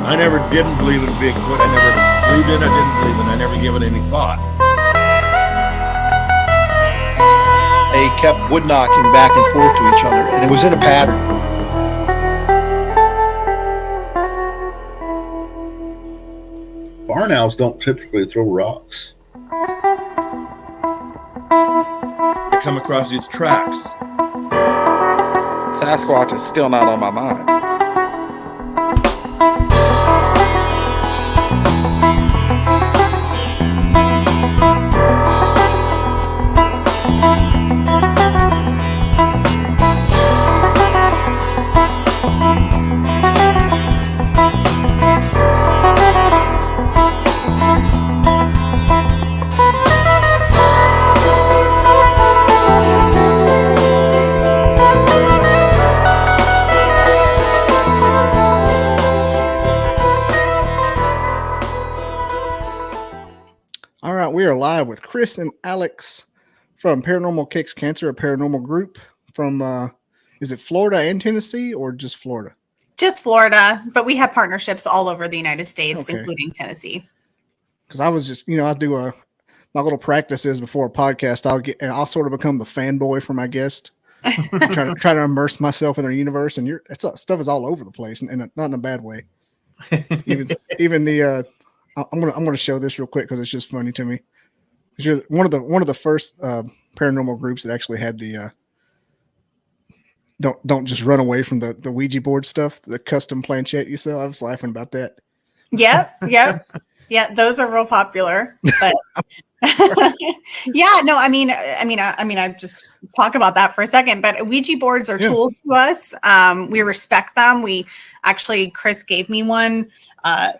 I never didn't believe in Bigfoot. I never believed in it, I didn't believe in it. I never gave it any thought. They kept wood knocking back and forth to each other, and it was in a pattern. Barn owls don't typically throw rocks. I come across these tracks. Sasquatch is still not on my mind. We are live with Chris and Alex from Paranormal Kicks Cancer, a paranormal group from, is it Florida and Tennessee or just Florida? Just Florida, but we have partnerships all over the United States, including Tennessee. Because I was just, I do my little practices before a podcast. I'll sort of become the fanboy for my guest, try to immerse myself in their universe, and stuff is all over the place, and not in a bad way. Even the I'm gonna show this real quick because it's just funny to me. You're one of the first paranormal groups that actually had the don't just run away from the Ouija board stuff, the custom planchette you sell. I was laughing about that. Yep. Yeah, those are real popular. But yeah, no, I mean, I just talk about that for a second. But Ouija boards are tools to us. We respect them. Chris gave me one.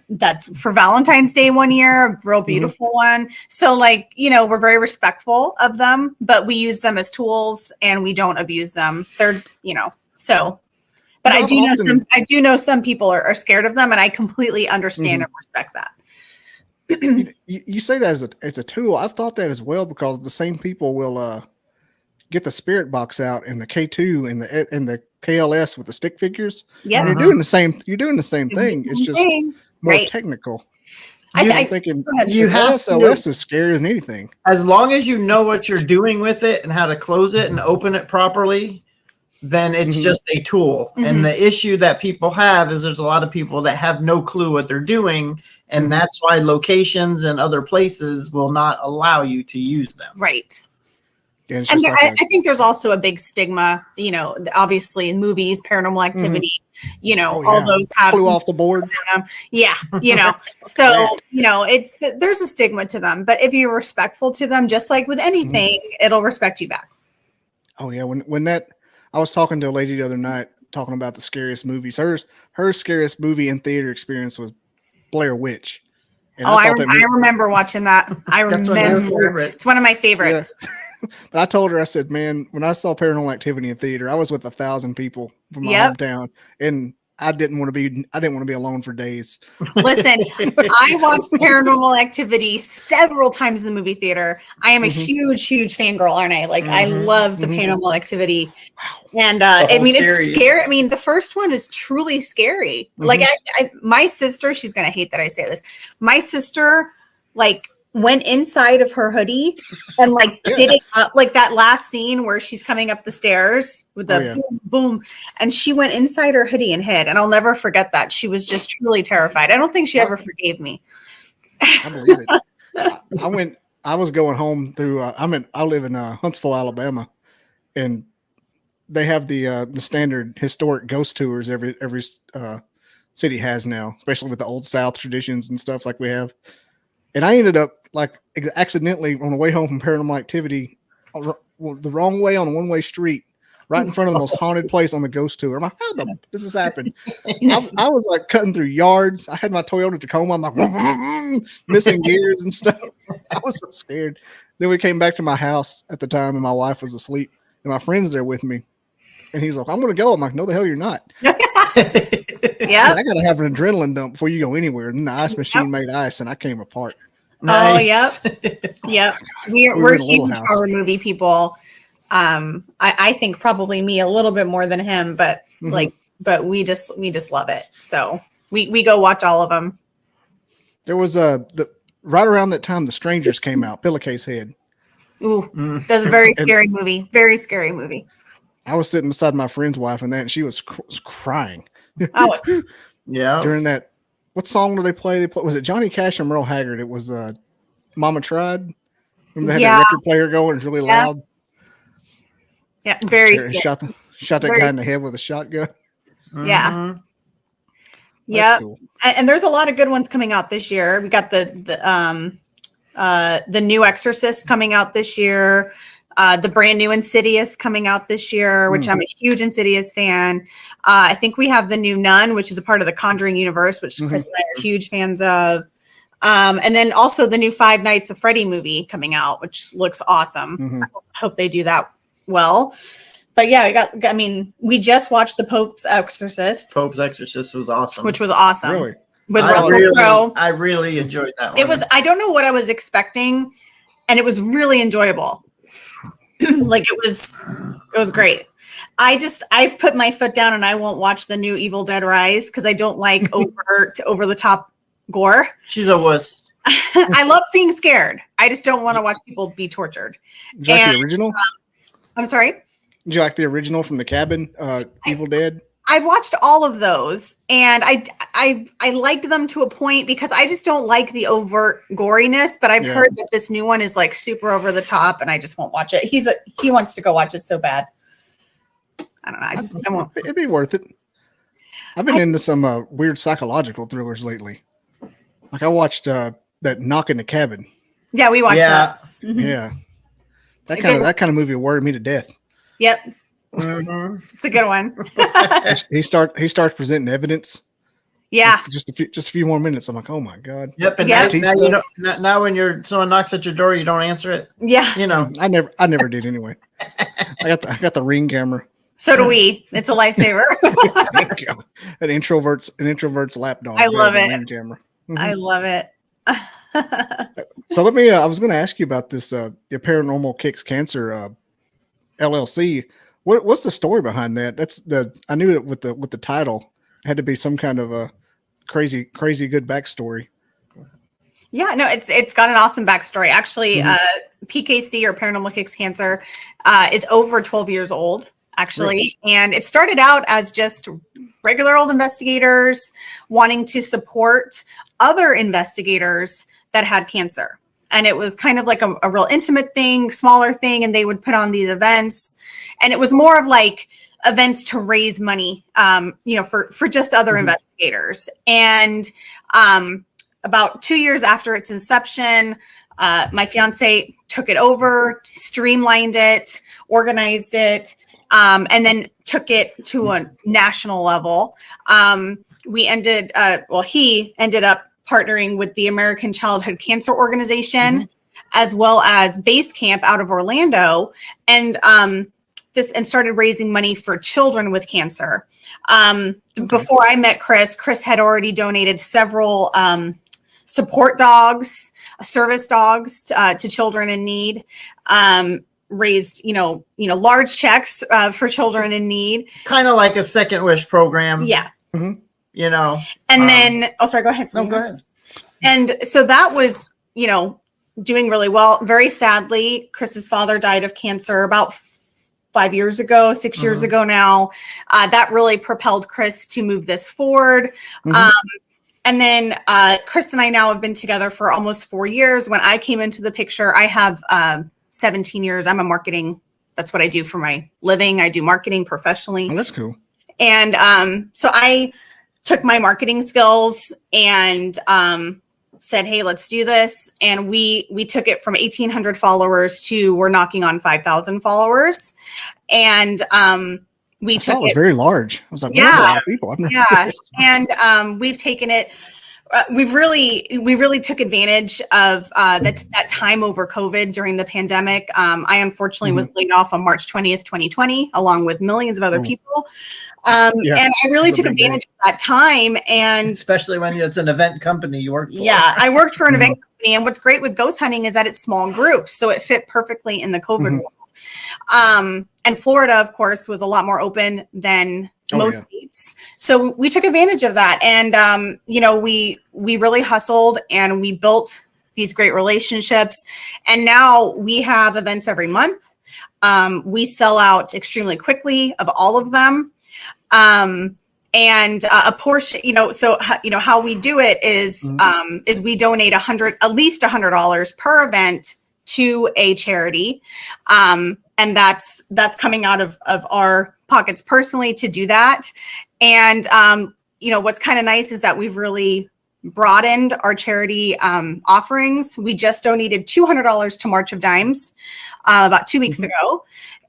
That's for Valentine's Day one year, a real beautiful one. So we're very respectful of them, but we use them as tools and we don't abuse them. They're, so, but I do know some people are scared of them, and I completely understand and respect that. You say that as a tool. I've thought that as well, because the same people will get the spirit box out and the K2 and the KLS with the stick figures. Yeah, you're doing the same thing. It's just more technical. I'm thinking you have SLS is scarier than anything. As long as you know what you're doing with it and how to close it and open it properly, then it's just a tool. And the issue that people have is there's a lot of people that have no clue what they're doing, and that's why locations and other places will not allow you to use them. Right. Yeah, and I think there's also a big stigma, obviously in movies, Paranormal Activity, all those have flew off the board. Yeah. So, there's a stigma to them, but if you're respectful to them, just like with anything, it'll respect you back. Oh yeah. When I was talking to a lady the other night, talking about the scariest movies. Her scariest movie in theater experience was Blair Witch. And I remember watching that. It's one of my favorites. Yeah. But I told her, I said, man, when I saw Paranormal Activity in theater, I was with 1,000 people from my hometown, and I didn't want to be alone for days. Listen, I watched Paranormal Activity several times in the movie theater. I am a huge fangirl, aren't I? I love the Paranormal Activity. And it's scary. I mean, the first one is truly scary. My sister, she's going to hate that I say this. My sister, went inside of her hoodie and did it up, that last scene where she's coming up the stairs with the boom, boom, and she went inside her hoodie and hid. And I'll never forget that. She was just truly terrified. I don't think she ever forgave me. I believe it. I was going home through, I live in Huntsville, Alabama, and they have the standard historic ghost tours every city has now, especially with the Old South traditions and stuff like we have. And I ended up accidentally on the way home from Paranormal Activity, the wrong way on a one-way street, right in front of the most haunted place on the ghost tour. I'm like, how does this happen? I was cutting through yards. I had my Toyota Tacoma. I'm like, missing gears and stuff. I was so scared. Then we came back to my house at the time, and my wife was asleep, and my friend's there with me. And he's like, I'm going to go. I'm like, no, the hell you're not. Yeah, I got to have an adrenaline dump before you go anywhere. And the ice machine made ice, and I came apart. Nice. Oh, yep. We're huge horror movie people. I think probably me a little bit more than him, but but we just love it. So We go watch all of them. There was right around that time, The Strangers came out. Pillowcase Head. Ooh, that's a very scary movie. Very scary movie. I was sitting beside my friend's wife and that, and she was crying. Oh, Yeah. During that, what song did they play? Was it Johnny Cash and Merle Haggard? It was Mama Tried. Remember they had that record player going, it's really loud. Yeah, very scary. Shot that guy in the head with a shotgun. Yeah. Mhm. Yeah. Cool. And there's a lot of good ones coming out this year. We got the new Exorcist coming out this year. The brand new Insidious coming out this year, which I'm a huge Insidious fan. I think we have the new Nun, which is a part of the Conjuring universe, which Chris and I are huge fans of. And then also the new Five Nights at Freddy movie coming out, which looks awesome. I hope they do that well. But yeah, we just watched the Pope's Exorcist. Pope's Exorcist was awesome. Which was awesome. Really? With Russell Crowe. I really enjoyed that one. It was, I don't know what I was expecting, and it was really enjoyable. Like it was great. I've put my foot down and I won't watch the new Evil Dead Rise because I don't like over the top gore. She's a wuss. I love being scared. I just don't want to watch people be tortured. Did you like the original? I'm sorry? Did you like the original from The Cabin, Evil Dead? I've watched all of those, and I liked them to a point because I just don't like the overt goriness. But I've heard that this new one is like super over the top, and I just won't watch it. He wants to go watch it so bad. I don't know. I won't. It'd be worth it. I've been into some weird psychological thrillers lately. Like I watched that Knock in the Cabin. Yeah, we watched that. Mm-hmm. Yeah, that kind of movie worried me to death. Yep. It's a good one. he starts presenting evidence. Yeah. Just a few more minutes. I'm like, oh my god. Yep. And now when someone knocks at your door, you don't answer it. Yeah. You know. I never did anyway. I got the Ring camera. So do we. It's a lifesaver. An introvert's lapdog. I love it. Ring camera. I love it. So let me. I was going to ask you about this. Your Paranormal Kicks Cancer LLC. What's the story behind that? I knew it with the title. It had to be some kind of a crazy good backstory. Yeah, no, it's got an awesome backstory. Actually, PKC or Paranormal Kicks Cancer is over 12 years old, actually. Really? And it started out as just regular old investigators wanting to support other investigators that had cancer. And it was kind of like a real intimate thing, smaller thing, and they would put on these events. And it was more of like events to raise money, for just other investigators. And about 2 years after its inception, my fiance took it over, streamlined it, organized it, and then took it to a national level. He ended up partnering with the American Childhood Cancer Organization, as well as Base Camp out of Orlando, and started raising money for children with cancer. Before I met Chris had already donated several support dogs, service dogs to children in need. Raised, large checks for children in need. Kind of like a Second Wish program. Yeah. Mm-hmm. And then, sorry, go ahead. No, go ahead. And so that was, doing really well. Very sadly, Chris's father died of cancer about 5 years ago, 6 years ago now. That really propelled Chris to move this forward. And then Chris and I now have been together for almost 4 years. When I came into the picture, I have 17 years. I'm a marketing. That's what I do for my living. I do marketing professionally. Oh, that's cool. And so I took my marketing skills and said, hey, let's do this. And we took it from 1,800 followers to we're knocking on 5,000 followers. And we took it. That was very large. I was like, yeah, a lot of people. And we've taken it. We really took advantage of that time over COVID during the pandemic. I unfortunately was laid off on March 20th, 2020, along with millions of other people. And I really took advantage of that time. And especially when it's an event company you work for. Yeah, I worked for an event company. And what's great with ghost hunting is that it's small groups. So it fit perfectly in the COVID world. And Florida, of course, was a lot more open than most states. donates. So we took advantage of that, and we really hustled and we built these great relationships, and now we have events every month. We sell out extremely quickly of all of them. And a portion, how we do it is we donate at least $100 per event to a charity. And that's coming out of our pockets personally to do that. And, what's kind of nice is that we've really broadened our charity offerings. We just donated $200 to March of Dimes about 2 weeks ago.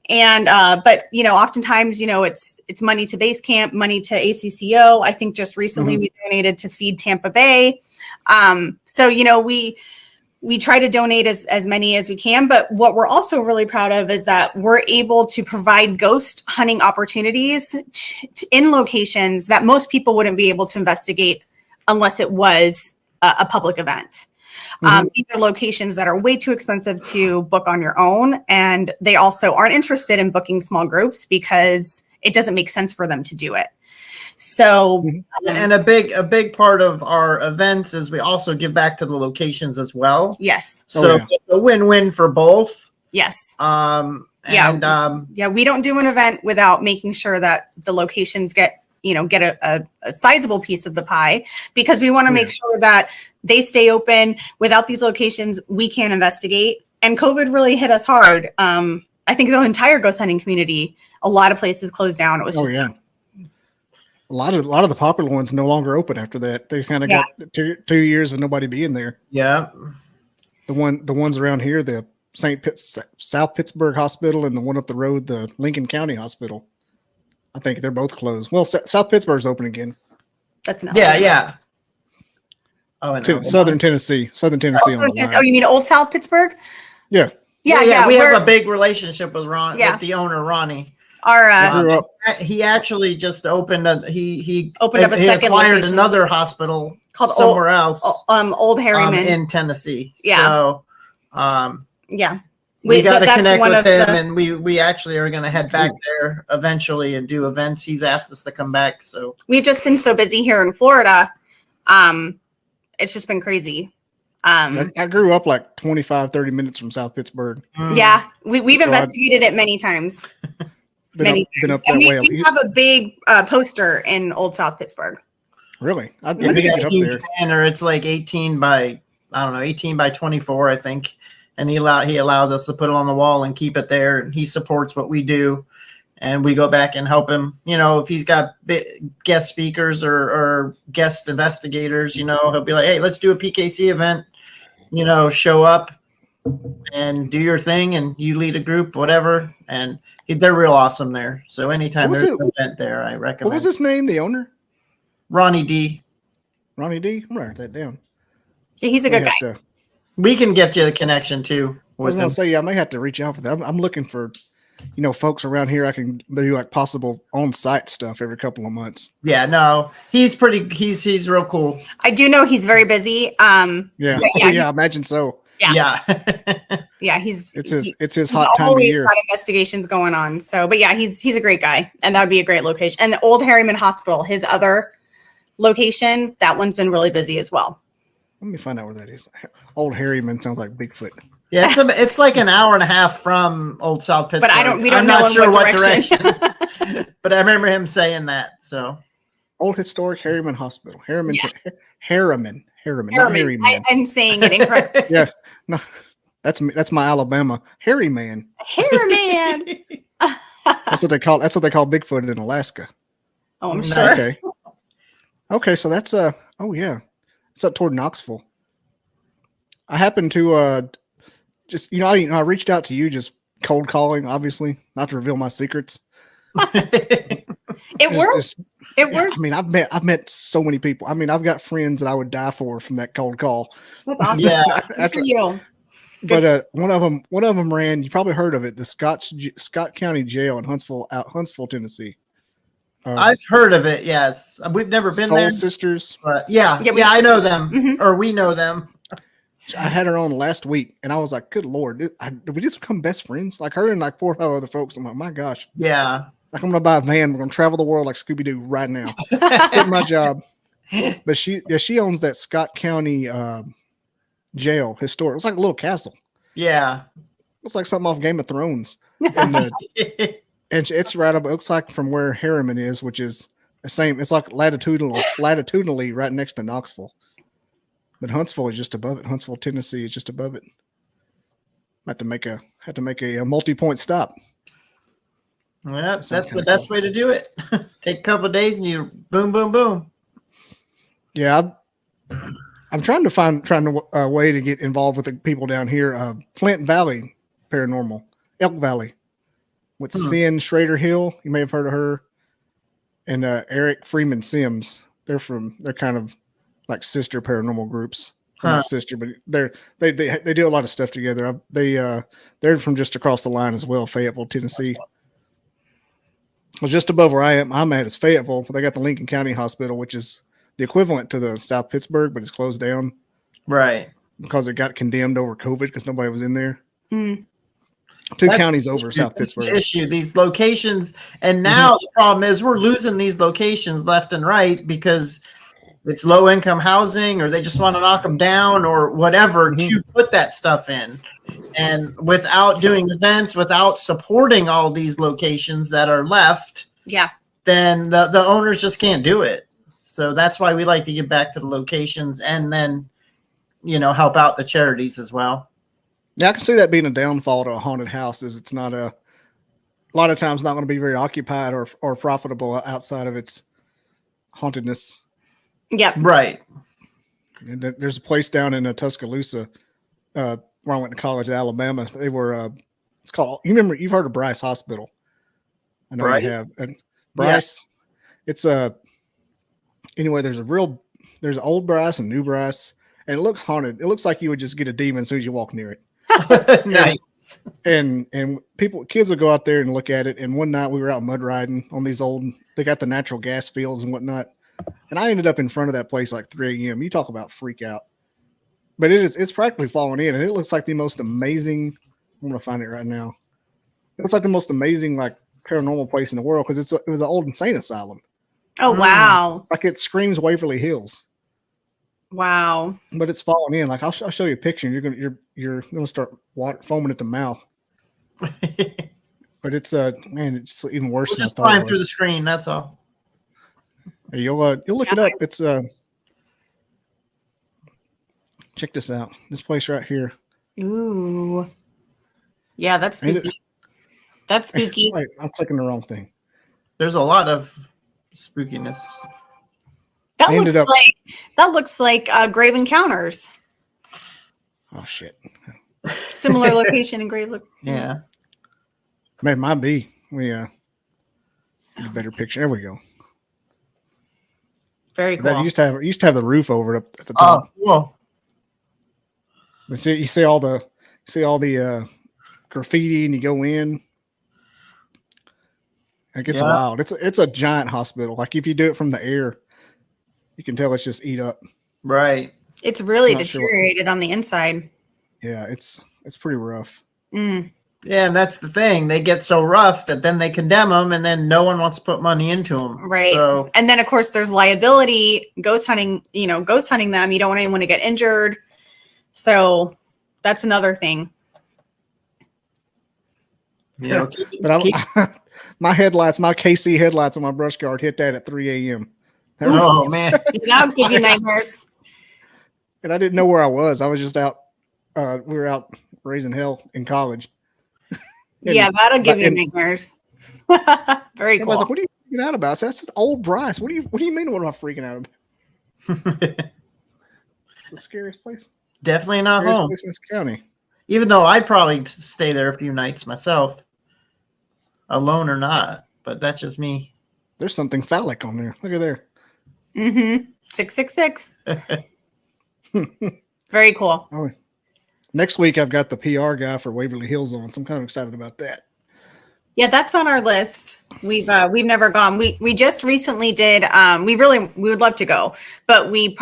And but oftentimes it's money to Base Camp, money to ACCO. I think just recently we donated to Feed Tampa Bay. So we try to donate as many as we can. But what we're also really proud of is that we're able to provide ghost hunting opportunities in locations that most people wouldn't be able to investigate unless it was a public event. These are locations that are way too expensive to book on your own. And they also aren't interested in booking small groups because it doesn't make sense for them to do it. So, and a big part of our events is we also give back to the locations as well. Yes. So it's a win-win for both. Yes. We don't do an event without making sure that the locations get a sizable piece of the pie, because we want to make sure that they stay open. Without these locations, we can't investigate. And COVID really hit us hard. I think the entire ghost hunting community, a lot of places closed down. It was a lot of the popular ones no longer open after that. They kind of got 2 years of nobody being there. Yeah. The ones around here, the South Pittsburgh Hospital and the one up the road, the Lincoln County Hospital. I think they're both closed. Well, South Pittsburgh's open again. That's not. Yeah. Oh, and Southern Tennessee. On the line. Oh, you mean Old South Pittsburgh? Yeah. Yeah. We have a big relationship with with the owner, Ronnie. He actually just opened he opened up a second acquired location. Another hospital called somewhere else. Old Harriman in Tennessee. Yeah. So we got to connect with him, and we actually are going to head back there eventually and do events. He's asked us to come back. So we've just been so busy here in Florida. It's just been crazy. I grew up like 25, 30 minutes from South Pittsburgh. Yeah, we've investigated it many times. Been up that and way. We have a big poster in Old South Pittsburgh. Really? I we need to got get a up huge there. banner. It's like 18 by 24, I think. And he allows us to put it on the wall and keep it there. And he supports what we do. And we go back and help him. If he's got guest speakers or guest investigators, he'll be like, hey, let's do a PKC event. Show up and do your thing, and you lead a group, whatever. And they're real awesome there. So anytime there's an event there, I recommend. What was his name, the owner? Ronnie D. Ronnie D? I'm going to write that down. Yeah, he's a good guy. We can get you the connection too. I was going to say, I may have to reach out for that. I'm looking for, folks around here I can do like possible on-site stuff every couple of months. Yeah, no, he's real cool. I do know he's very busy. I imagine so. Yeah. It's his hot time of year. Got investigations going on. So, but yeah, he's a great guy, and that would be a great location. And the Old Harriman Hospital, his other location, that one's been really busy as well. Let me find out where that is. Old Harriman sounds like Bigfoot. Yeah, it's like an hour and a half from Old South Pittsburgh. But we don't I'm know not sure what direction. But I remember him saying that. So Old Historic Harriman Hospital. Harriman. Not Harryman. I'm saying it incorrectly. Yeah. No. That's my Alabama. Harryman. Harryman. That's what they call Bigfoot in Alaska. Oh, I'm sure. Okay, so that's it's up toward Knoxville. I happened to just I reached out to you, just cold calling, obviously, not to reveal my secrets. It worked. It worked. I mean, I've met so many people. I mean, I've got friends that I would die for from that cold call. That's awesome. Yeah. Good for you. But one of them ran. You probably heard of it. The Scott County Jail in Huntsville, Tennessee. I've heard of it. Yes, we've never been Soul there. Sisters. But I know them, or we know them. I had her on last week, and I was like, "Good Lord, did we just become best friends?" Like her and like 4 or 5 other folks. I'm like, "My gosh." Yeah. Like, I'm gonna buy a van. We're gonna travel the world like Scooby Doo right now. Quit my job. But she owns that Scott County jail, historic. It's like a little castle. Yeah. It's like something off Game of Thrones. And it's right up. It looks like from where Harriman is, which is the same. It's like latitudinally right next to Knoxville. But Huntsville is just above it. Huntsville, Tennessee is just above it. Had to make a multi-point stop. Yeah, that's the best way to do it. Take a couple of days and you boom, boom, boom. Yeah, I'm trying to find a way to get involved with the people down here. Flint Valley Paranormal, Elk Valley, with Sin Schrader Hill. You may have heard of her, and Eric Freeman Sims. They're kind of like sister paranormal groups. Not sister, but they do a lot of stuff together. They're from just across the line as well, Fayetteville, Tennessee. Well, just above where I'm at is Fayetteville. They got the Lincoln County Hospital, which is the equivalent to the South Pittsburgh, but it's closed down. Right. Because it got condemned over COVID because nobody was in there. Mm. Two counties over South Pittsburgh. The issue, these locations. And now the problem is we're losing these locations left and right because it's low income housing or they just want to knock them down or whatever to put that stuff in. And without doing events, without supporting all these locations that are left, then the owners just can't do it. So that's why we like to get back to the locations and then, help out the charities as well. Yeah, I can see that being a downfall to a haunted house is it's not a lot of times not going to be very occupied or profitable outside of its hauntedness. Yep. Right. And there's a place down in Tuscaloosa where I went to college in Alabama. They were it's called, you've heard of Bryce Hospital. I know you have. And Bryce, it's anyway, there's old Bryce and new Bryce, and it looks haunted. It looks like you would just get a demon as soon as you walk near it. Nice. And kids would go out there and look at it. And one night we were out mud riding on these they got the natural gas fields and whatnot. And I ended up in front of that place like 3 a.m. You talk about freak out. But it's practically falling in, and it looks like the most amazing. I'm gonna find it right now. It looks like the most amazing like paranormal place in the world because it was an old insane asylum. Oh wow! Like it screams Waverly Hills. Wow! But it's falling in. Like I'll show you a picture. And you're gonna start foaming at the mouth. But it's it's even worse than I thought. Flying through the screen. That's all. Hey, you'll look it up. It's check this out. This place right here. Ooh. Yeah, that's spooky. That's spooky. Wait, I'm clicking the wrong thing. There's a lot of spookiness. That looks like Grave Encounters. Oh shit. Similar location in Grave. Yeah. It might be. We get a better picture. There we go. Very cool. That used to have the roof over it up at the top. Oh, whoa. But you see all the graffiti, and you go in. It gets wild. It's a giant hospital. Like if you do it from the air, you can tell it's just eat up. Right. It's really deteriorated on the inside. Yeah, it's pretty rough. Mm. Yeah, and that's the thing. They get so rough that then they condemn them, and then no one wants to put money into them. Right. So, and then of course there's liability. Ghost hunting them. You don't want anyone to get injured. So that's another thing. But my KC headlights on my brush guard hit that at 3 a.m. Oh man, that would give you nightmares. And I didn't know where I was. I was just out. We were out raising hell in college. Yeah, that'll give you nightmares. Very cool. I was like, "What are you freaking out about?" I said, "That's just old Bryce. What do you mean? What am I freaking out about?" It's the scariest place. Definitely not home. Place in this county. Even though I'd probably stay there a few nights myself, alone or not. But that's just me. There's something phallic on there. Look at there. 666. Very cool. Oh, next week I've got the PR guy for Waverly Hills on, so I'm kind of excited about that. Yeah, that's on our list. We've never gone. We just recently did. We would love to go, but we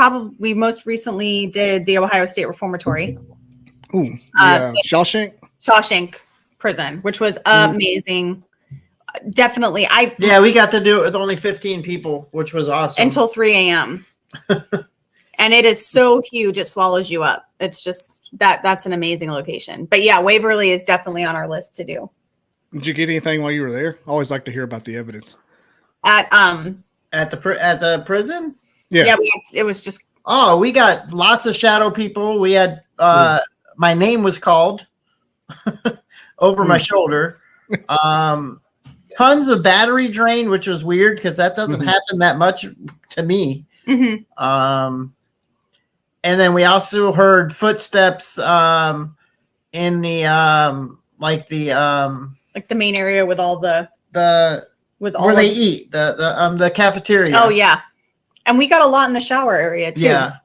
most recently did the Ohio State Reformatory. Ooh, Shawshank Prison, which was amazing. definitely. We got to do it with only 15 people, which was awesome. Until 3 a.m. And it is so huge, it swallows you up. It's just that's an amazing location. But yeah, Waverly is definitely on our list to do. Did you get anything while you were there? I always like to hear about the evidence. At the prison? Yeah, it was just. Oh, we got lots of shadow people. We had my name was called over my shoulder. Tons of battery drain, which was weird because that doesn't happen that much to me. And then we also heard footsteps in the like the main area with all the where they eat the cafeteria. Oh yeah, and we got a lot in the shower area too. Yeah,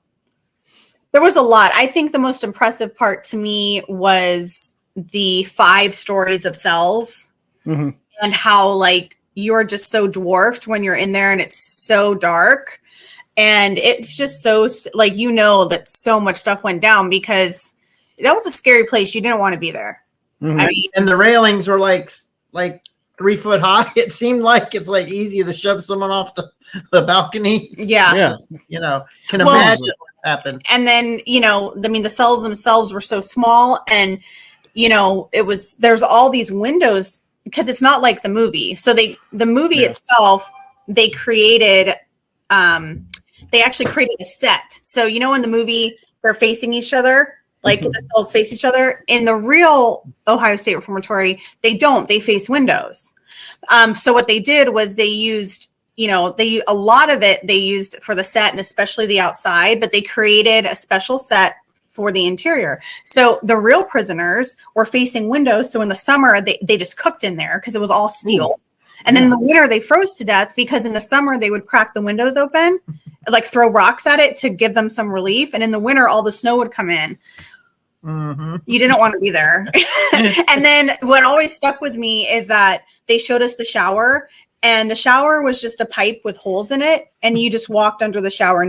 there was a lot. I think the most impressive part to me was the 5 stories of cells and how like you're just so dwarfed when you're in there and it's so dark. And it's just so like, that so much stuff went down because that was a scary place. You didn't want to be there. I mean, and the railings were like 3 foot high. It seemed like it's like easy to shove someone off the balcony. Yeah. Can imagine what happened. And then, the cells themselves were so small and, there's all these windows because it's not like the movie. So the movie itself, they created, they actually created a set. So, in the movie, they're facing each other, like the cells face each other. In the real Ohio State Reformatory, they don't. They face windows. So what they did was they used, a lot of it they used for the set and especially the outside, but they created a special set for the interior. So the real prisoners were facing windows. So in the summer, they just cooked in there because it was all steel. And then in the winter, they froze to death because in the summer, they would crack the windows open, like throw rocks at it to give them some relief. And in the winter, all the snow would come in. You didn't want to be there. And then what always stuck with me is that they showed us the shower. And the shower was just a pipe with holes in it. And you just walked under the shower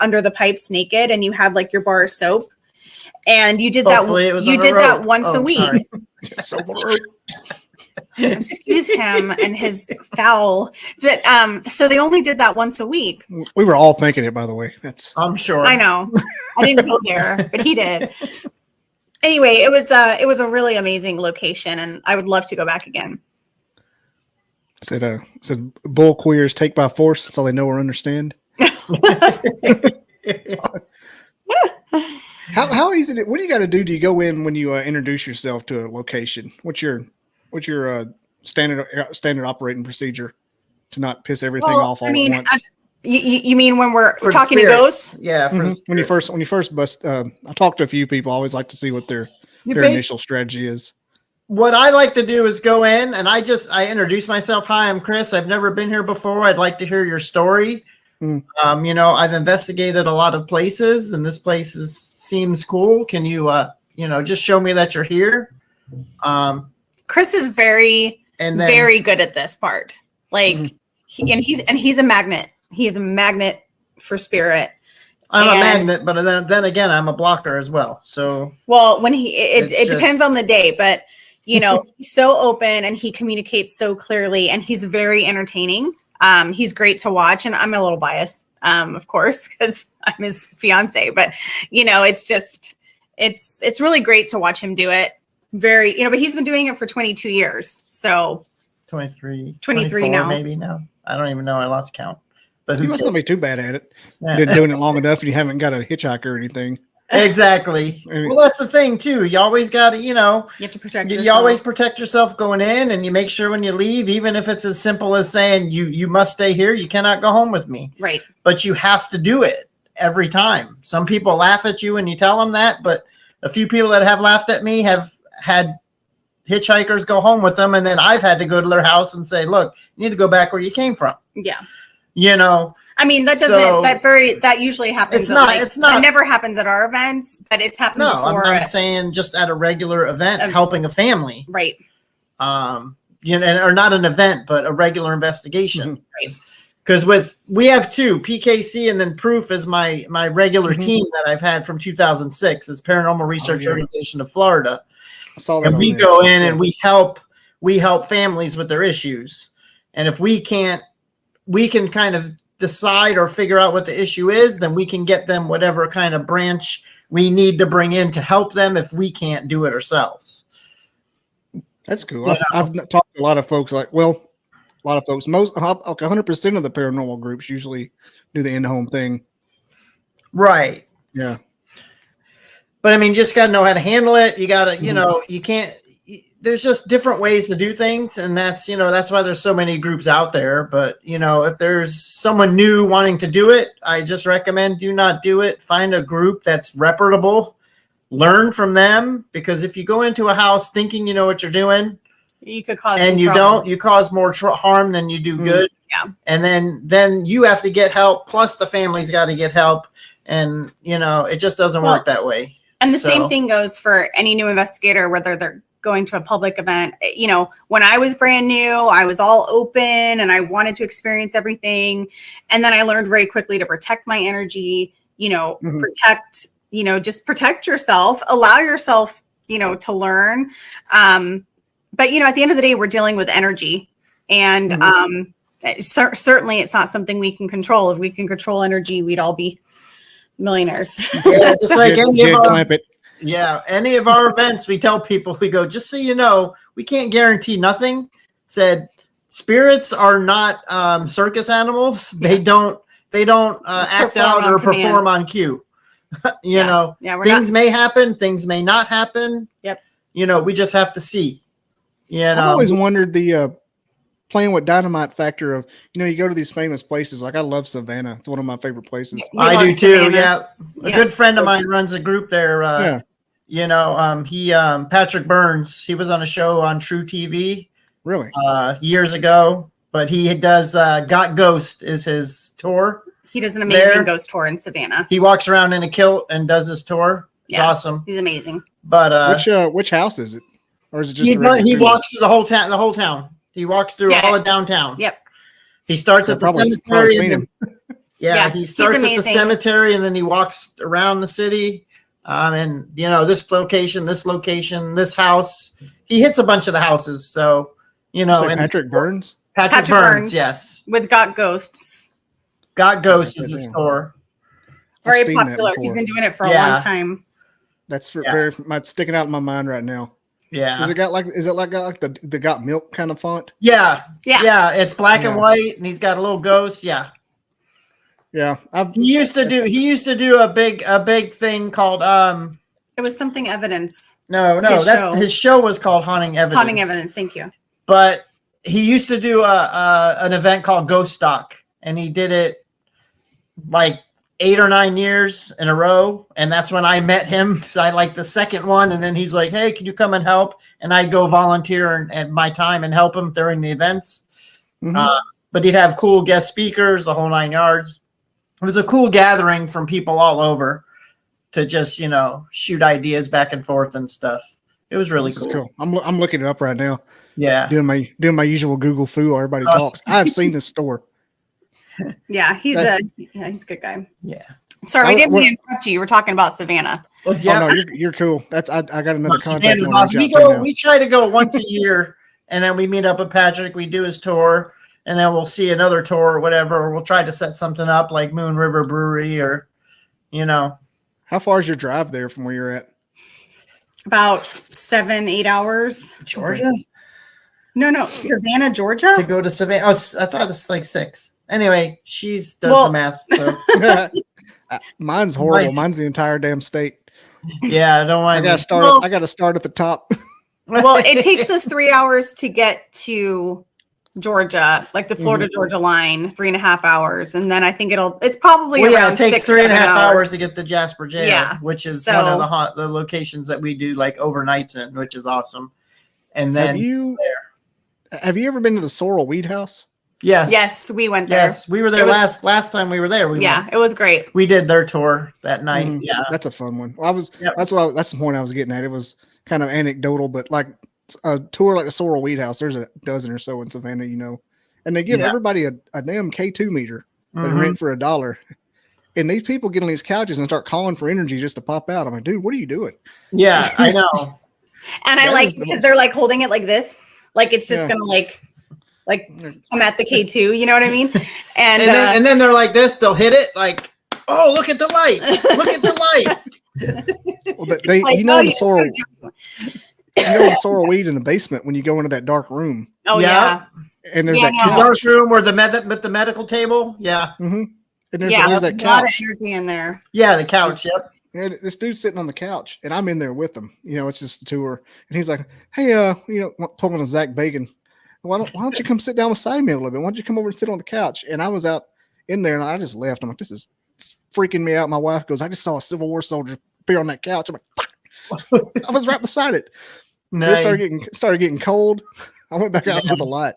under the pipes naked. And you had like your bar of soap. And you did that once a week. Excuse him and his foul. But so they only did that once a week. We were all thinking it, by the way. I'm sure. I know. I didn't go there, but he did. Anyway, it was a really amazing location, and I would love to go back again. Said bull queers take by force. That's all they know or understand. How easy? What do you got to do? Do you go in when you introduce yourself to a location? What's your standard operating procedure to not piss everything off all at once? You mean when we're talking to ghosts? Yeah. When you first bust, I talked to a few people. I always like to see what their initial strategy is. What I like to do is go in and I introduce myself. Hi, I'm Chris. I've never been here before. I'd like to hear your story. I've investigated a lot of places and this place seems cool. Can you, just show me that you're here? Chris is very good at this part. Like, he's a magnet. He's a magnet for spirit. I'm a magnet, but then again, I'm a blocker as well. So, when it depends on the day, but he's so open and he communicates so clearly and he's very entertaining. He's great to watch and I'm a little biased, of course, because I'm his fiance, but it's really great to watch him do it. But he's been doing it for 22 years. So 23 now. Maybe now. I don't even know. I lost count. But you must not be too bad at it. Yeah. You've been doing it long enough and you haven't got a hitchhiker or anything. Exactly. Well, that's the thing too. You always got to, you have to protect yourself. You always protect yourself going in and you make sure when you leave, even if it's as simple as saying you must stay here. You cannot go home with me. Right. But you have to do it every time. Some people laugh at you when you tell them that, but a few people that have laughed at me have had hitchhikers go home with them. And then I've had to go to their house and say, look, you need to go back where you came from. Yeah. I mean, that usually happens. It never happens at our events, but it's happened before. I'm saying just at a regular event, helping a family. Right. Or not an event, but a regular investigation. Right. Because we have 2, PKC and then Proof is my regular team that I've had from 2006. It's Paranormal Research Organization of Florida. I saw that. And we go in and we help we help families with their issues. And if we can kind of decide or figure out what the issue is, then we can get them whatever kind of branch we need to bring in to help them if we can't do it ourselves. That's cool. I've talked to a lot of folks most 100% of the paranormal groups usually do the in-home thing. Right. Yeah. But I mean, you just got to know how to handle it. You got to, you can't, there's just different ways to do things. And that's why there's so many groups out there. But, if there's someone new wanting to do it, I just recommend do not do it. Find a group that's reputable, learn from them. Because if you go into a house thinking you know what you're doing, you could cause and you trouble. don't, you cause more harm than you do good. Yeah. And then you have to get help. Plus the family's got to get help. And, it just doesn't work that way. And the same thing goes for any new investigator, whether they're going to a public event. When I was brand new, I was all open and I wanted to experience everything. And then I learned very quickly to protect my energy, protect, just protect yourself, allow yourself, to learn. But, at the end of the day, we're dealing with energy. And certainly it's not something we can control. If we can control energy, we'd all be millionaires. Yeah, just like any of our events, we tell people, we go, just so you know, we can't guarantee nothing. Said spirits are not circus animals. They don't act out or perform on cue. Things may happen, things may not happen. Yep. We just have to see. I've always wondered the playing with dynamite factor of, you go to these famous places. Like I love Savannah. It's one of my favorite places. I do too. Yeah. A good friend of mine runs a group there. Patrick Burns, he was on a show on True TV. Really? Years ago, but he does, Got Ghost is his tour. He does an amazing ghost tour in Savannah. He walks around in a kilt and does his tour. It's awesome. He's amazing. But, which house is it? Or is it just he walks through the whole town. He walks through all of downtown. Yep. He starts at the cemetery. Seen him. He starts at the cemetery and then he walks around the city. And this location, this house. He hits a bunch of the houses. So, Patrick Burns? Patrick Burns, yes. With Got Ghosts. Got Ghosts is his store. Very popular. He's been doing it for a long time. That's very sticking out in my mind right now. Yeah. Is it got like the Got Milk kind of font? Yeah. It's black and white, and he's got a little ghost. Yeah. Yeah. He used to do a big thing called It was something Evidence. No, his show was called Haunting Evidence. Haunting Evidence. Thank you. But he used to do an event called Ghost Stock, and he did it like 8 or 9 years in a row, and that's when I met him. So I like the second one, and then he's like, "Hey, can you come and help?" And I'd go volunteer at my time and help him during the events. But he'd have cool guest speakers, the whole 9 yards. It was a cool gathering from people all over to just shoot ideas back and forth and stuff. It was really cool. I'm looking it up right now. Yeah, doing my usual Google foo while everybody talks. I've seen this store. Yeah, he's a good guy. Yeah. Sorry, we didn't mean to interrupt you. You were talking about Savannah. Well, yeah. Oh, no, you're cool. I got another contact. Awesome. We try to go once a year, and then we meet up with Patrick. We do his tour, and then we'll see another tour or whatever. Or we'll try to set something up like Moon River Brewery, or How far is your drive there from where you're at? About 7-8 hours. Georgia? No, Savannah, Georgia. To go to Savannah. Oh, I thought it was like 6. Anyway, does the math. So. Mine's horrible. Mine's the entire damn state. Yeah, don't worry. I got to start at the top. Well, it takes us 3 hours to get to Georgia, like the Florida Georgia line, 3.5 hours, and then I think it's probably around it takes 6-7 hours to get to Jasper Jail, which is one of the locations that we do like overnights in, which is awesome. And then have you ever been to the Sorrel Weed House? Yes, we went there. Yes, we were there last time we were there. It was great. We did their tour that night. Yeah, that's a fun one. That's the point I was getting at. It was kind of anecdotal, but like a tour like the Sorrel Weed House, there's a dozen or so in Savannah, and they give everybody a damn K2 meter that rent for $1. And these people get on these couches and start calling for energy just to pop out. I'm like, dude, what are you doing? Yeah, I know. And because they're like holding it like this. Like it's just Yeah. gonna like come at the K2. You know what I mean? And then they're like this. They'll hit it like, oh, look at the lights! Look at the lights! Well, they like, you know oh, the you sorrel, screwed the sorrel weed in the basement when you go into that dark room, Oh Yeah. yeah. and there's Yeah, that no. The dark couch. room or the medical table. Yeah, And there's, Yeah, there's there's that a lot of couch. energy in there. yeah, the couch. Yep. And this dude's sitting on the couch, and I'm in there with him. You know, it's just a tour, and he's like, "Hey, pulling a Zach Bagan. Why don't you come sit down beside me a little bit? Why don't you come over and sit on the couch?" And I was out in there, and I just left. I'm like, "This is freaking me out." My wife goes, "I just saw a Civil War soldier appear on that couch." I'm like, "Fuck." I was right beside it. Nice. It started getting cold. I went back out into the light,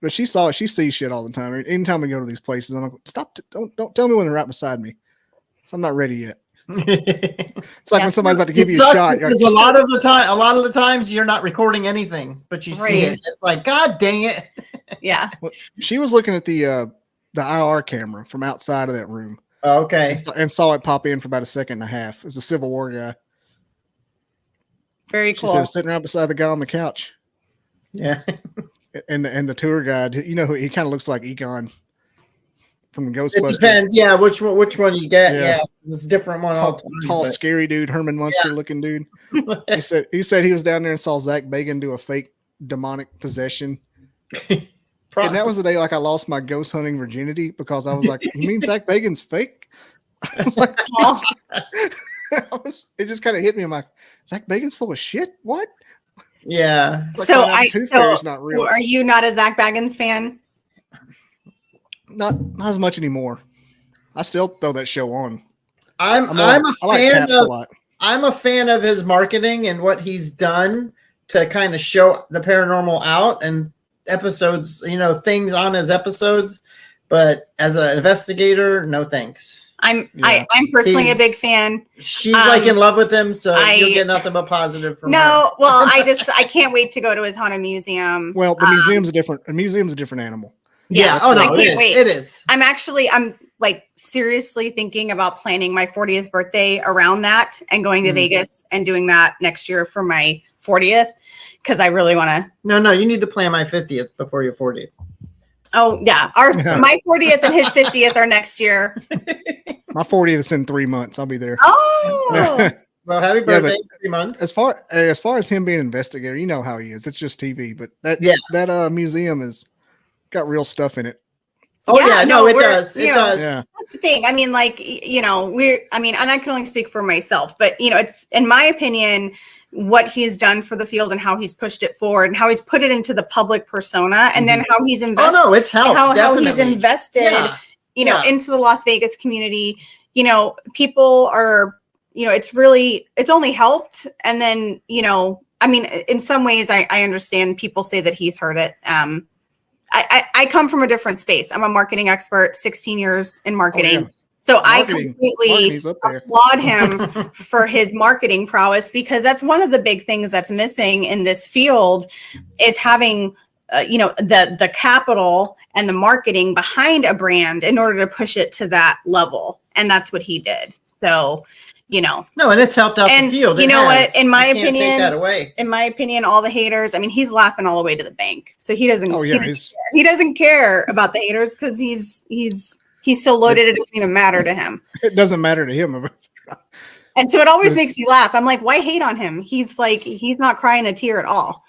but she sees shit all the time. Anytime we go to these places, I'm like, "Stop! Don't tell me when they're right beside me." So I'm not ready yet. It's like when somebody's about to give you a shot. You're Because like, a lot of the times you're not recording anything, but you see Right. it. It's like, God dang it! Yeah. she was looking at the IR camera from outside of that room Okay. and saw it pop in for about a second and a half. It was a Civil War guy. Very She cool. said, sitting right beside the guy on the couch. Yeah. And the tour guide, you know, he kind of looks like Egon from It Ghostbusters. depends. Yeah, which one you get. Yeah. Yeah, it's a different one. all Tall, the time, but- scary dude, Herman Munster looking dude. He said he was down there and saw Zach Bagan do a fake demonic possession. And that was the day like I lost my ghost hunting virginity because I was like, "You mean Zach Bagan's fake?" I was like, it just kind of hit me. I'm like, "Zach Bagan's full of shit. What?" Yeah. Like, So finding out the tooth fairy's not real. are you not a Zach Baggins fan? Not as much anymore. I still throw that show on. I like Taps a lot. I'm a fan of his marketing and what he's done to kind of show the paranormal out and episodes, things on his episodes. But as an investigator, no thanks. I'm personally a big He's- fan. She's like in love with him, so I- you'll get nothing but positive from her. No, well, I can't wait to go to his haunted museum. Well, the museum's a different animal. Yeah. Yeah, Oh no, I it can't is. wait. It is. I'm like seriously thinking about planning my 40th birthday around that and going to Vegas and doing that next year for my 40th because I really want to. No, you need to plan my 50th before your 40th. Oh yeah, my 40th and his 50th are next year. My 40th is in 3 months. I'll be there. Oh, Well, happy Yeah, birthday, but 3 months. As far as him being an investigator, you know how he is. It's just TV, but that museum has got real stuff in it. Oh Yeah, yeah, no, no, it we're- does. It you know, does. Yeah. that's the thing. I mean, like, and I can only speak for myself, but it's in my opinion, what he's done for the field and how he's pushed it forward and how he's put it into the public persona and then how he's Oh invested, no, it's helped. how he's definitely. invested, Yeah. Yeah. into the Las Vegas community. People are, it's only helped. And then, I mean, in some ways I understand people say that he's heard it. I come from a different space. I'm a marketing expert, 16 years in marketing. yeah. So I Marketing- completely marketing's up there. applaud him for his marketing prowess because that's one of the big things that's missing in this field is having, the capital and the marketing behind a brand in order to push it to that level. And that's what he did. So, No, and it's helped out And the field. you It know has. what? In my You can't opinion- take that away. in my opinion, all the haters, I mean, he's laughing all the way to the bank. So he doesn't, Oh he yeah, doesn't he doesn't care about the haters because he's so loaded it doesn't even matter to him. it doesn't matter to him. And so it always makes me laugh. I'm like, why hate on him? He's not crying a tear at all.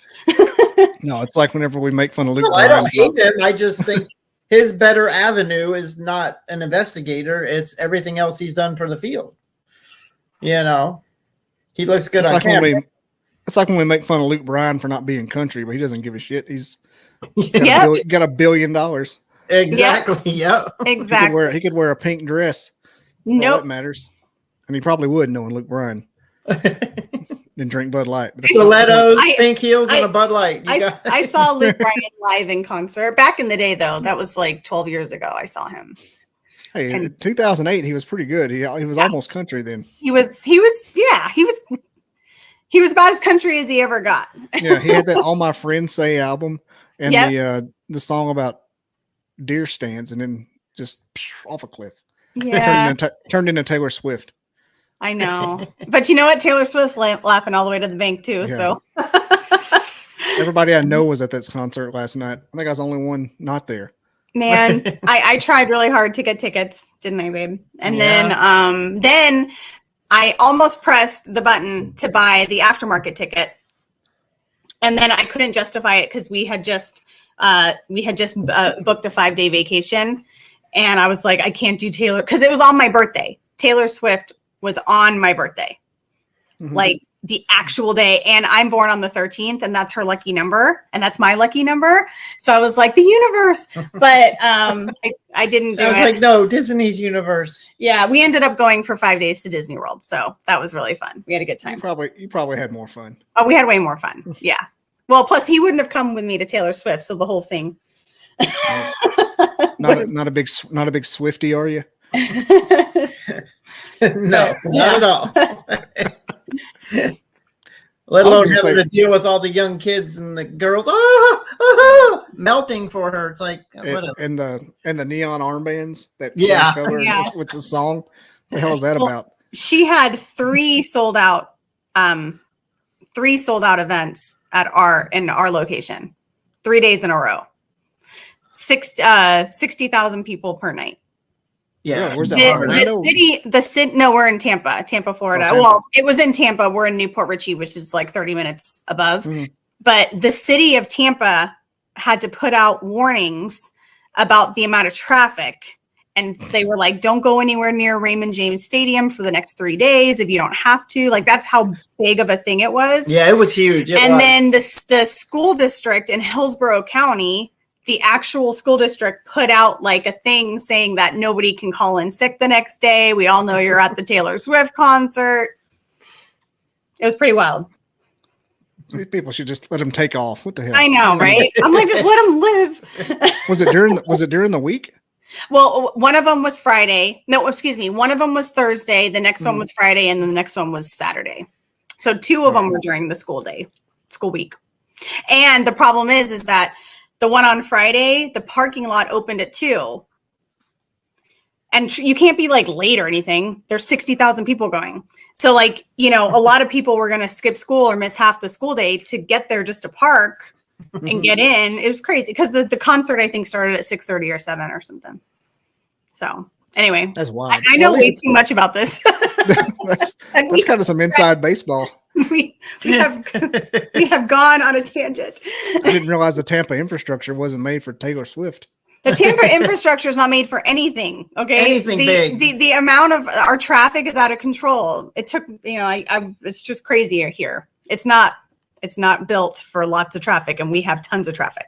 No, it's like whenever we make fun of Luke. No, I Bryan don't hate him. I just think his better avenue is not an investigator. It's everything else he's done for the field. He looks good It's on like, camera. it's like when we make fun of Luke Bryan for not being country, but he doesn't give a shit. He's Yeah, got $1 billion. Exactly. Yep. exactly. He could wear a pink dress. All Nope. that matters. And he probably would, knowing Luke Bryan. Didn't drink Bud Light. But Stilettos, I- pink heels, and I- a Bud Light. I saw Luke Bryan live in concert back in the day, though. That was like 12 years ago. I saw him. hey, in 2008, he was pretty good. He was almost country then. He was about as country as he ever got. Yeah, he had that "All My Friends Say" album and Yep. the song about deer stands, and then just off a cliff. Yeah, Turned into Taylor Swift. I know. But you know what? Taylor Swift's laughing all the way to the bank too. Yeah. So Everybody I know was at this concert last night. I think I was the only one not there. Man, I tried really hard to get tickets, didn't I, babe? And then I almost pressed the button to buy the aftermarket ticket. And then I couldn't justify it because we had just booked a 5-day vacation. And I was like, I can't do Taylor because it was on my birthday. Taylor Swift was on my birthday, like the actual day. And I'm born on the 13th, and that's her lucky number. And that's my lucky number. So I was like, the universe. But I didn't do it. I was like, no, Disney's universe. Yeah, we ended up going for 5 days to Disney World. So that was really fun. We had a good time. You probably had more fun. Oh, we had way more fun. Yeah. Well, plus he wouldn't have come with me to Taylor Swift. So the whole thing. Not a big Swiftie, are you? No, not at all. Let alone having to deal with all the young kids and the girls melting for her. It's like and the neon armbands that color with the song. What the hell is that about? She had 3 sold out events in our location, 3 days in a row. 60,000 people per night. Yeah, where's that? The city. No, we're in Tampa, Florida. Oh, Tampa. Well, it was in Tampa. We're in Newport Richey, which is like 30 minutes above. But the city of Tampa had to put out warnings about the amount of traffic, and they were like, "Don't go anywhere near Raymond James Stadium for the next 3 days if you don't have to." Like that's how big of a thing it was. Yeah, it was huge. Then the school district in Hillsborough County. The actual school district put out like a thing saying that nobody can call in sick the next day. We all know you're at the Taylor Swift concert. It was pretty wild. These people should just let them take off. What the hell? I know, right? I'm like, just let them live. Was it during the week? Well, one of them was Friday. No, excuse me. One of them was Thursday. The next one was Friday, and then the next one was Saturday. So 2 of them were during the school week. And the problem is that the one on Friday, the parking lot opened at 2. And you can't be like late or anything. There's 60,000 people going. So like, a lot of people were going to skip school or miss half the school day to get there just to park and get in. It was crazy because the concert, I think, started at 6:30 or 7 or something. So anyway, that's wild. I know way too much about this. that's kind of some inside baseball. We have gone on a tangent. I didn't realize the Tampa infrastructure wasn't made for Taylor Swift. The Tampa infrastructure is not made for anything. Okay, anything big. The amount of our traffic is out of control. It took it's just crazy here. It's not built for lots of traffic, and we have tons of traffic.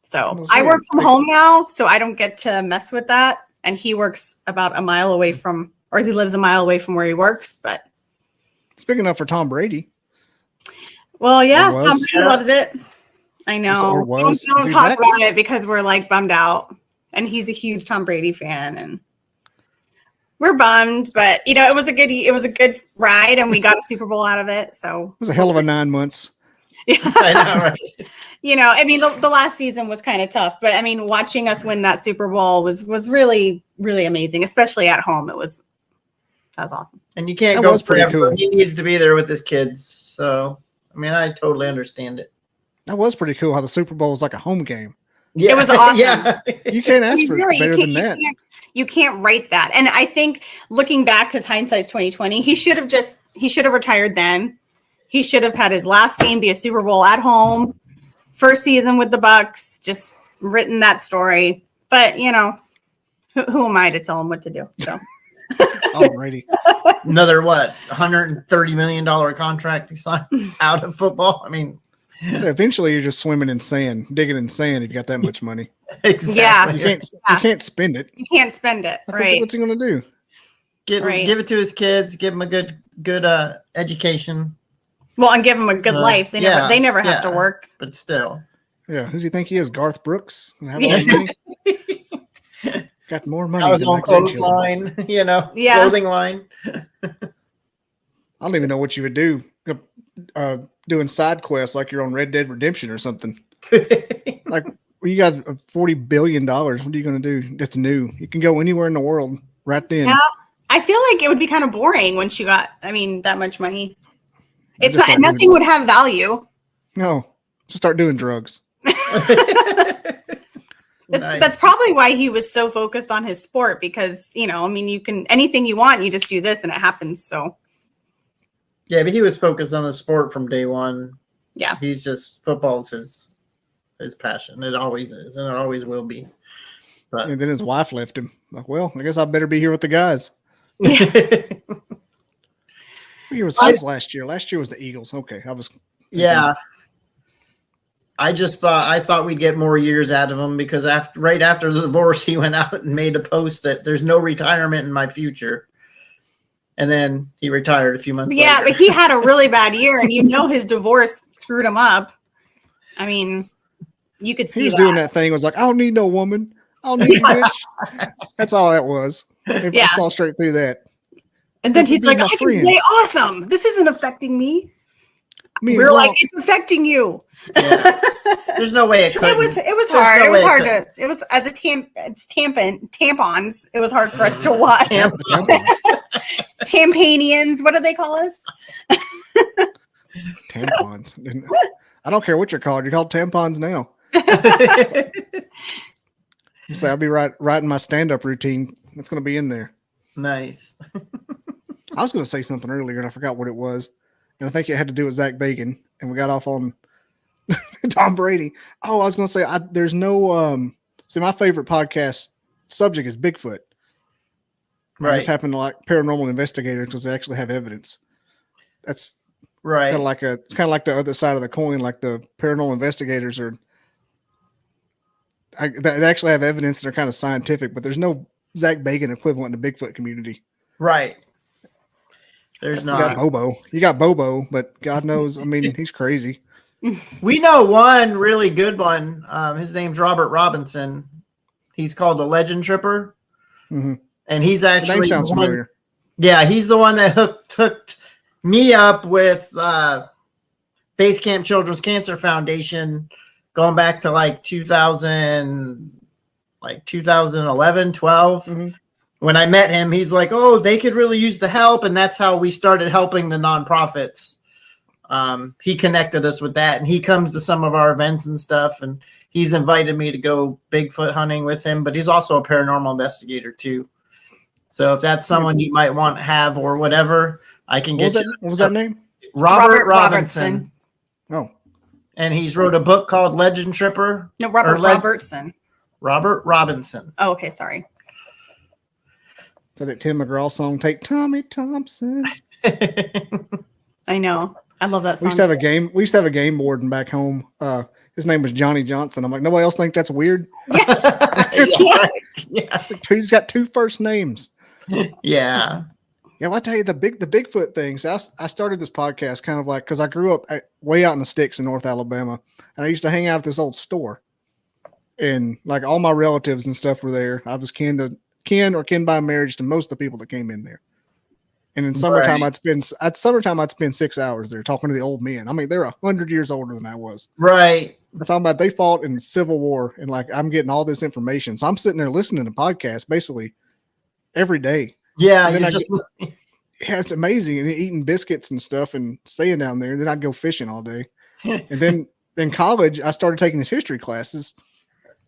So I work from home now, so I don't get to mess with that. And he works about a mile away from, or he lives a mile away from where he works, but. Speaking of for Tom Brady. Well, yeah, Tom Brady loves it. I know. Don't talk about it because we're like bummed out. And he's a huge Tom Brady fan, and we're bummed. But it was a good ride, and we got a Super Bowl out of it. So it was a hell of a 9 months. Yeah, I know, right? The last season was kind of tough, but watching us win that Super Bowl was really, really amazing, especially at home. That was awesome. And you can't go forever. Cool. He needs to be there with his kids. So, I totally understand it. That was pretty cool how the Super Bowl was like a home game. Yeah. It was awesome. Yeah. You can't ask for better than that. You can't write that. And I think looking back, because hindsight's 2020, he should have retired then. He should have had his last game be a Super Bowl at home. First season with the Bucks, just written that story. But, who am I to tell him what to do? So. Tom Brady. Another $130 million contract he signed out of football. So eventually you're just swimming in sand, digging in sand if you got that much money. Exactly. Yeah. You can't spend it. You can't spend it. Right. What's he gonna do? Give it to his kids, give him a good education. Well, and give him a good life. They never have to work. But still. Yeah. Who's he think he is? Garth Brooks? Got more money. I was on clothesline, clothing line. I don't even know what you would do. Doing side quests like you're on Red Dead Redemption or something. Like you got $40 billion. What are you going to do? That's new. You can go anywhere in the world right then. Yeah, I feel like it would be kind of boring once you got, that much money. It's not, nothing would have value. No, just start doing drugs. That's probably why he was so focused on his sport, because, you know, I mean, you can, anything you want, you just do this and it happens. So yeah, but he was focused on the sport from day one. Yeah. He's just, football's his passion. It always is, and it always will be. But And then his wife left him. Like, well, I guess I better be here with the guys. yeah. It was last year. Last year was the Eagles. Okay, I was. Yeah. I thought we'd get more years out of him, because right after the divorce, he went out and made a post that there's no retirement in my future. And then he retired a few months later. Yeah, but he had a really bad year, and you know his divorce screwed him up. I mean, you could see He was doing that thing. Was like, I don't need no woman. I don't need a bitch. That's all that was. I saw straight through that. And then he's like, my I can friends. play awesome. This isn't affecting me. Me We're and like, Gronk- it's affecting you. Yeah. There's no way it could. It was hard. It was hard to. It was as a tampons. It was hard for us to watch. Tampanians. What do they call us? Tampons. I don't care what you're called. You're called tampons now. So I'll be writing my stand-up routine. It's going to be in there. Nice. I was going to say something earlier, and I forgot what it was. And I think it had to do with Zach Bacon, and we got off on Tom Brady. Oh, I was going to say, there's no. See, my favorite podcast subject is Bigfoot. I just happen to like Paranormal Investigator because they actually have evidence. That's right. It's kind of like the other side of the coin. Like the paranormal investigators they actually have evidence. They're kind of scientific, but there's no Zach Bacon equivalent in the Bigfoot community. Right. There's not. You got Bobo, but God knows, I mean, he's crazy. We know one really good one. His name's Robert Robinson. He's called the Legend Tripper. Mm-hmm. And he's actually. The name sounds familiar. Yeah, he's the one that hooked me up with Base Camp Children's Cancer Foundation going back to like 2011, 12. Mm-hmm. When I met him, he's like, oh, they could really use the help. And that's how we started helping the nonprofits. He connected us with that, and he comes to some of our events and stuff. And he's invited me to go Bigfoot hunting with him, but he's also a paranormal investigator too. So if that's someone you might want to have or whatever, I can get you. What was that name? Robert Robinson. Oh. And he's wrote a book called Legend Tripper. No, Robertson. Robert Robinson. Oh, okay, sorry. So that Tim McGraw song, Take Tommy Thompson. I know. I love that song. We used to have a game board and back home. His name was Johnny Johnson. I'm like, nobody else think that's weird. He's got two first names. Yeah. Yeah, well, I tell you the Bigfoot things. I started this podcast kind of like because I grew up way out in the sticks in North Alabama, and I used to hang out at this old store, and like all my relatives and stuff were there. I was kin by marriage to most of the people that came in there. And in summertime, I'd spend 6 hours there talking to the old men. I mean, they're 100 years older than I was. Right. I'm talking about they fought in the Civil War, and like I'm getting all this information. So I'm sitting there listening to podcasts basically every day. Yeah, it's amazing. And eating biscuits and stuff and staying down there. And then I'd go fishing all day. And then in college, I started taking these history classes,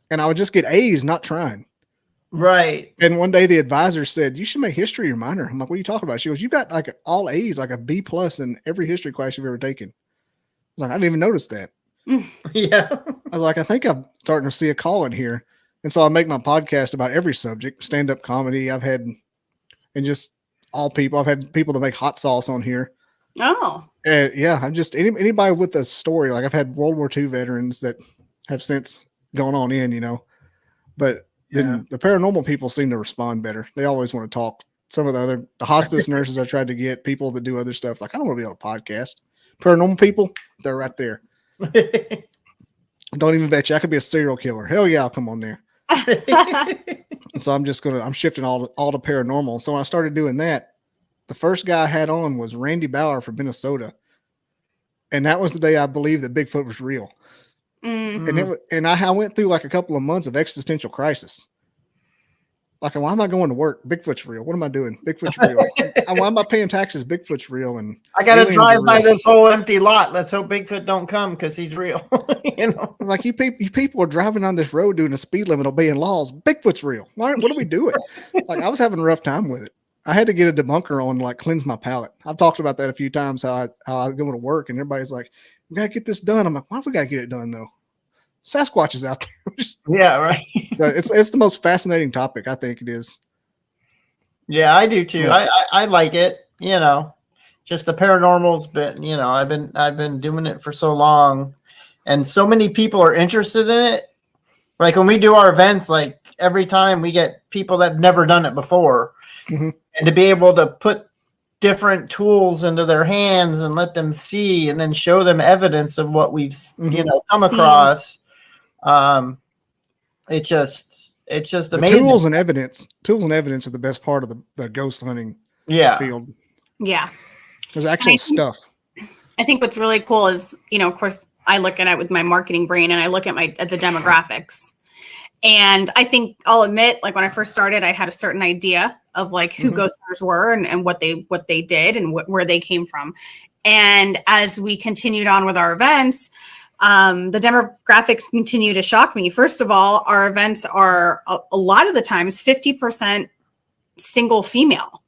and I would just get A's, not trying. Right. And one day the advisor said, you should make history your minor. I'm like, what are you talking about? She goes, you got like all A's, like a B+ in every history class you've ever taken. I was like, I didn't even notice that. Yeah. I was like, I think I'm starting to see a call in here. And so I make my podcast about every subject, stand-up comedy. I've had, and just all people. I've had people that make hot sauce on here. Oh. Yeah. I'm just anybody with a story. Like I've had World War II veterans that have since gone on in, but then the paranormal people seem to respond better. They always want to talk. Some of the hospice nurses I tried to get, people that do other stuff. Like, I don't want to be on a podcast. Paranormal people, they're right there. Don't even bet you I could be a serial killer. Hell yeah, I'll come on there. And so I'm shifting all to paranormal. So when I started doing that, the first guy I had on was Randy Bauer from Minnesota. And that was the day I believed that Bigfoot was real. Mm-hmm. And I went through like a couple of months of existential crisis. Like, why am I going to work? Bigfoot's real. What am I doing? Bigfoot's real. Why am I paying taxes? Bigfoot's real. And I got to aliens drive are by real. this whole empty lot. Let's hope Bigfoot don't come because he's real. You know, Like, you people are driving on this road doing a speed limit, obeying laws. Bigfoot's real. What are we doing? Like, I was having a rough time with it. I had to get a debunker on, like, cleanse my palate. I've talked about that a few times, how I go to work and everybody's like, we got to get this done. I'm like, why do we got to get it done, though? Sasquatch is out there. yeah, right. It's the most fascinating topic. I think it is. Yeah, I do too. Yeah. I like it. You know, just the paranormal's been. You know, I've been doing it for so long, and so many people are interested in it. Like when we do our events, like every time we get people that've never done it before, and to be able to put different tools into their hands and let them see, and then show them evidence of what we've come across. It's just The amazing. tools and evidence are the best part of the ghost hunting field. Yeah. There's actual stuff. I think what's really cool is, of course, I look at it with my marketing brain and I look at the demographics. And I think I'll admit, like when I first started, I had a certain idea of like who ghost hunters were and what they did and where they came from. And as we continued on with our events, the demographics continue to shock me. First of all, our events are a lot of the times 50% single female.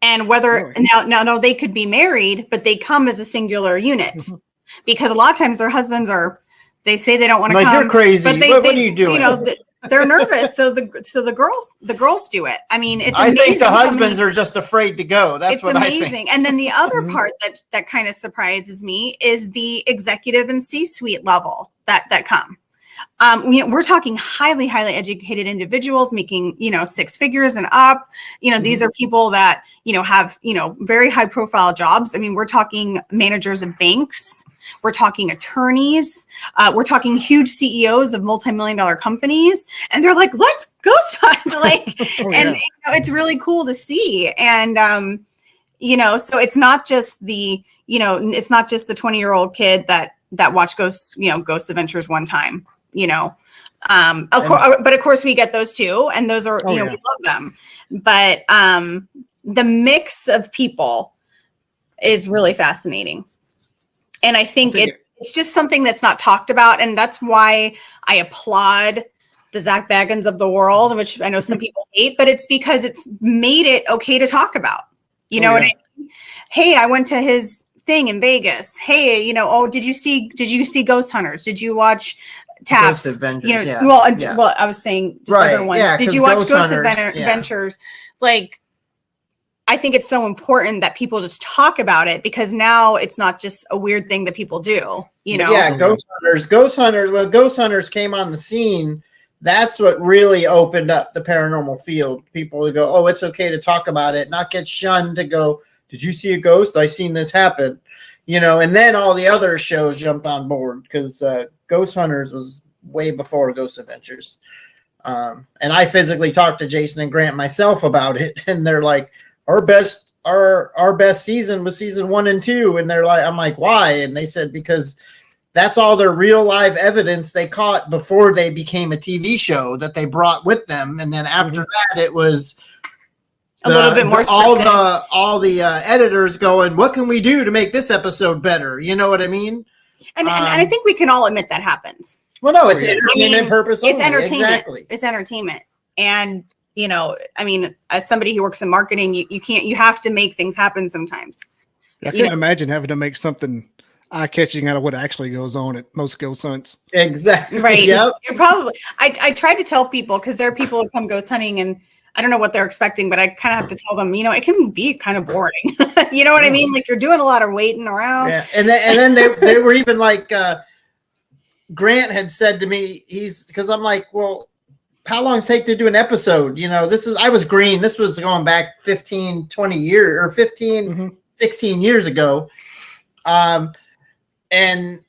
And whether now they could be married, but they come as a singular unit because a lot of times their husbands they say they don't want to come. You're crazy. But what are you doing? They're nervous. So the girls do it. I mean, it's I amazing. think the husbands are just afraid to go. That's what I think. It's amazing. And then the other part that kind of surprises me is the executive and C-suite level that come. We're talking highly, highly educated individuals making, 6 figures and up. These are people that, have, very high profile jobs. I mean, we're talking managers of banks. We're talking attorneys. We're talking huge CEOs of multi-million-dollar companies. And they're like, let's ghost hunt. It's really cool to see. And, so it's not just the 20-year-old kid that watched Ghost Adventures one time. But of course we get those too, and those are we love them. But the mix of people is really fascinating, and I think it's just something that's not talked about, and that's why I applaud the Zach Baggins of the world, which I know some people hate, but it's because it's made it okay to talk about. What I mean? Hey, I went to his thing in Vegas. Hey, did you see Ghost Hunters? Did you watch Taps? Ghost Adventures, Well, I was saying just other ones. Yeah, did you watch Ghost Hunters, Adventures? Like, I think it's so important that people just talk about it because now it's not just a weird thing that people do. Yeah, Ghost Hunters. When Ghost Hunters came on the scene, that's what really opened up the paranormal field. People to go, oh, it's okay to talk about it, not get shunned to go, did you see a ghost? I seen this happen. And then all the other shows jumped on board because Ghost Hunters was way before Ghost Adventures. And I physically talked to Jason and Grant myself about it. And they're like, our best season was season 1 and 2. And they're like, I'm like, why? And they said, because that's all their real live evidence they caught before they became a TV show that they brought with them. And then after that, it was a little bit more scripted. all the editors going, what can we do to make this episode better? You know what I mean? And I think we can all admit that happens. Well, no, it's entertainment purpose only. It's entertainment. Exactly. It's entertainment. And, as somebody who works in marketing, you have to make things happen sometimes. I couldn't imagine having to make something eye-catching out of what actually goes on at most ghost hunts. Exactly. Right. Yep. You're probably, I try to tell people, because there are people who come ghost hunting and I don't know what they're expecting, but I kind of have to tell them, it can be kind of boring. You know what I mean? Like you're doing a lot of waiting around. Yeah. And then they were even like, Grant had said to me, because I'm like, well, how long does it take to do an episode? I was green. This was going back 15, 20 years or 15, 16 years ago. And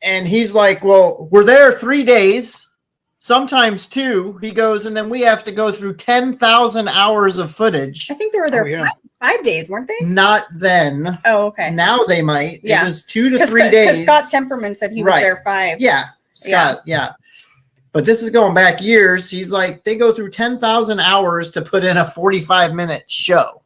he's like, well, we're there 3 days. Sometimes 2, he goes, and then we have to go through 10,000 hours of footage. I think they were there 5 days, weren't they? Not then. Oh, okay. Now they might. Yeah. It was 2 to 3 days. Scott Temperman said he was there 5. Yeah. Scott. Yeah. But this is going back years. He's like, they go through 10,000 hours to put in a 45-minute show.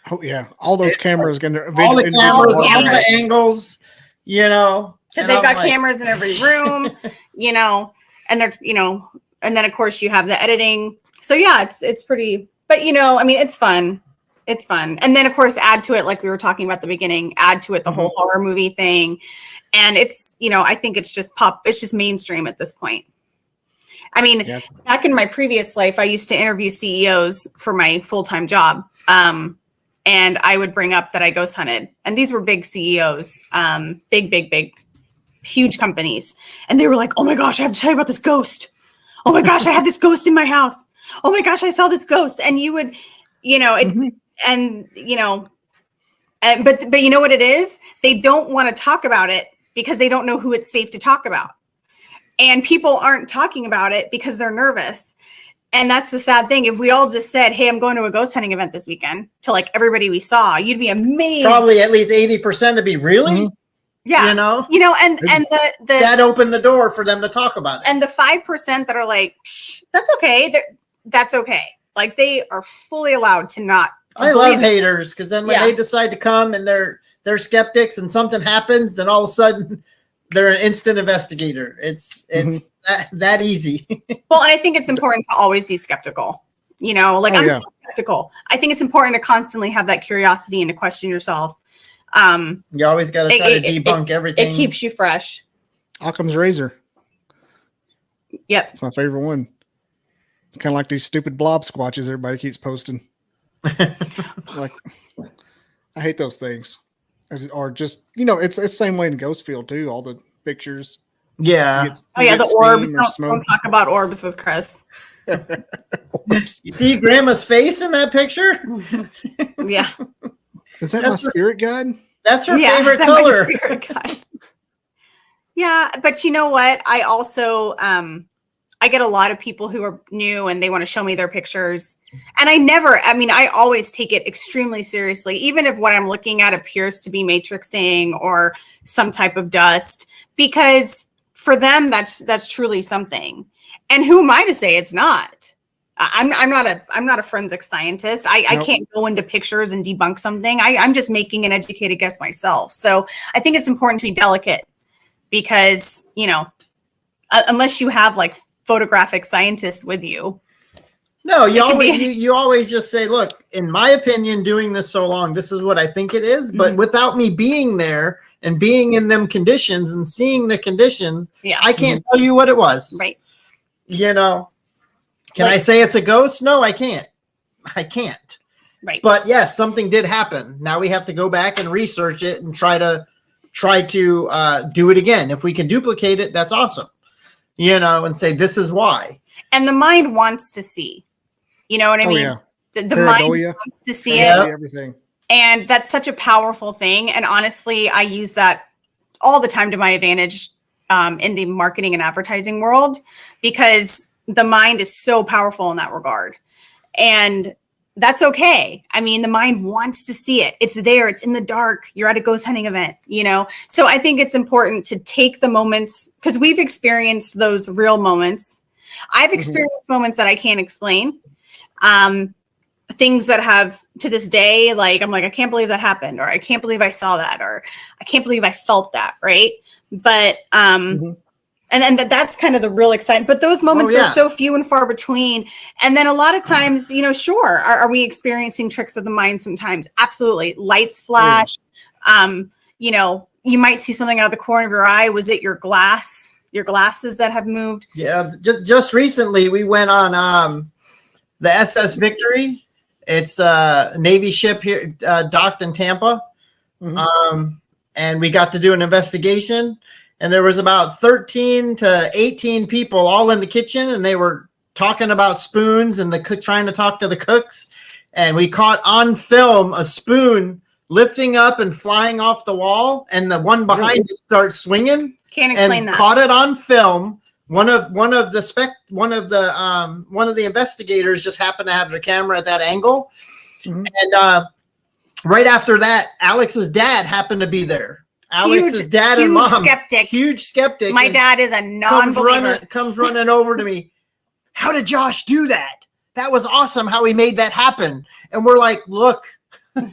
Oh yeah, all those cameras going to All the cameras, all the angles, you know. Because they've got cameras in every room, you know, and they're, you know, and then of course you have the editing. So yeah, it's pretty, but you know, I mean, it's fun. It's fun. And then of course add to it, like we were talking about at the beginning, add to it the whole horror movie thing. And it's, you know, I think it's just it's just mainstream at this point. I mean, back in my previous life, I used to interview CEOs for my full-time job. And I would bring up that I ghost hunted. And these were big CEOs, big, huge companies. And they were like, oh my gosh, I have to tell you about this ghost. Oh my gosh, I had this ghost in my house. Oh my gosh, I saw this ghost. And you would, you know, and you know, but you know what it is? They don't want to talk about it because they don't know who it's safe to talk about. And people aren't talking about it because they're nervous. And that's the sad thing. If we all just said, hey, I'm going to a ghost hunting event this weekend to like everybody we saw, you'd be amazed. Probably at least 80% to be really? Yeah. You know, and the that opened the door for them to talk about it. And the 5% that are like, that's okay. That's okay. Like they are fully allowed to not. I love haters because then when they decide to come and they're skeptics and something happens, then all of a sudden they're an instant investigator. It's that easy. Well, and I think it's important to always be skeptical. You know, like I'm still skeptical. I think it's important to constantly have that curiosity and to question yourself. You always got to try to debunk everything. It keeps you fresh. Occam's razor. Yep. It's my favorite one. It's kind of like these stupid blob squatches everybody keeps posting. Like, I hate those things. Or just, you know, it's the same way in Ghostfield too. All the pictures. Yeah. The orbs. Don't talk about orbs with Chris. You see Grandma's face in that picture? Yeah. Is that my spirit guide? That's her favorite color. Yeah, but you know what? I also I get a lot of people who are new and they want to show me their pictures. And I always take it extremely seriously, even if what I'm looking at appears to be matrixing or some type of dust, because for them, that's truly something. And who am I to say it's not? I'm not a forensic scientist. I can't go into pictures and debunk something. I'm just making an educated guess myself. So I think it's important to be delicate because, you know, unless you have like photographic scientists with you. No, you always just say, look, in my opinion, doing this so long, this is what I think it is. But without me being there and being in them conditions and seeing the conditions, I can't tell you what it was. Right. You know, can I say it's a ghost? No, I can't. I can't. Right. But yes, something did happen. Now we have to go back and research it and try to do it again. If we can duplicate it, that's awesome. You know, and say, this is why. And the mind wants to see. You know what I mean? Yeah. The mind wants to see it. Everything. And that's such a powerful thing. And honestly, I use that all the time to my advantage in the marketing and advertising world, because the mind is so powerful in that regard. And that's okay. I mean, the mind wants to see it. It's there. It's in the dark. You're at a ghost hunting event, you know? So I think it's important to take the moments, because we've experienced those real moments. I've experienced moments that I can't explain. Things that have to this day, like, I'm like, I can't believe that happened, or I can't believe I saw that, or I can't believe I felt that. Right. But, and then that's kind of the real excitement. But those moments are so few and far between. And then a lot of times, you know, sure, are we experiencing tricks of the mind sometimes? Absolutely. Lights flash. You know, you might see something out of the corner of your eye. Was it your glasses that have moved? Yeah. Just recently, we went on the SS Victory. It's a Navy ship here, docked in Tampa. And we got to do an investigation. And there was about 13 to 18 people all in the kitchen, and they were talking about spoons and trying to talk to the cooks. And we caught on film a spoon lifting up and flying off the wall, and the one behind it starts swinging. Can't explain that. Caught it on film. One of the investigators just happened to have their camera at that angle. And right after that, Alex's dad happened to be there. Alex's dad and huge mom, skeptic. huge skeptic. My dad is a non-believer. Comes running over to me. How did Josh do that? That was awesome how he made that happen. And we're like, look,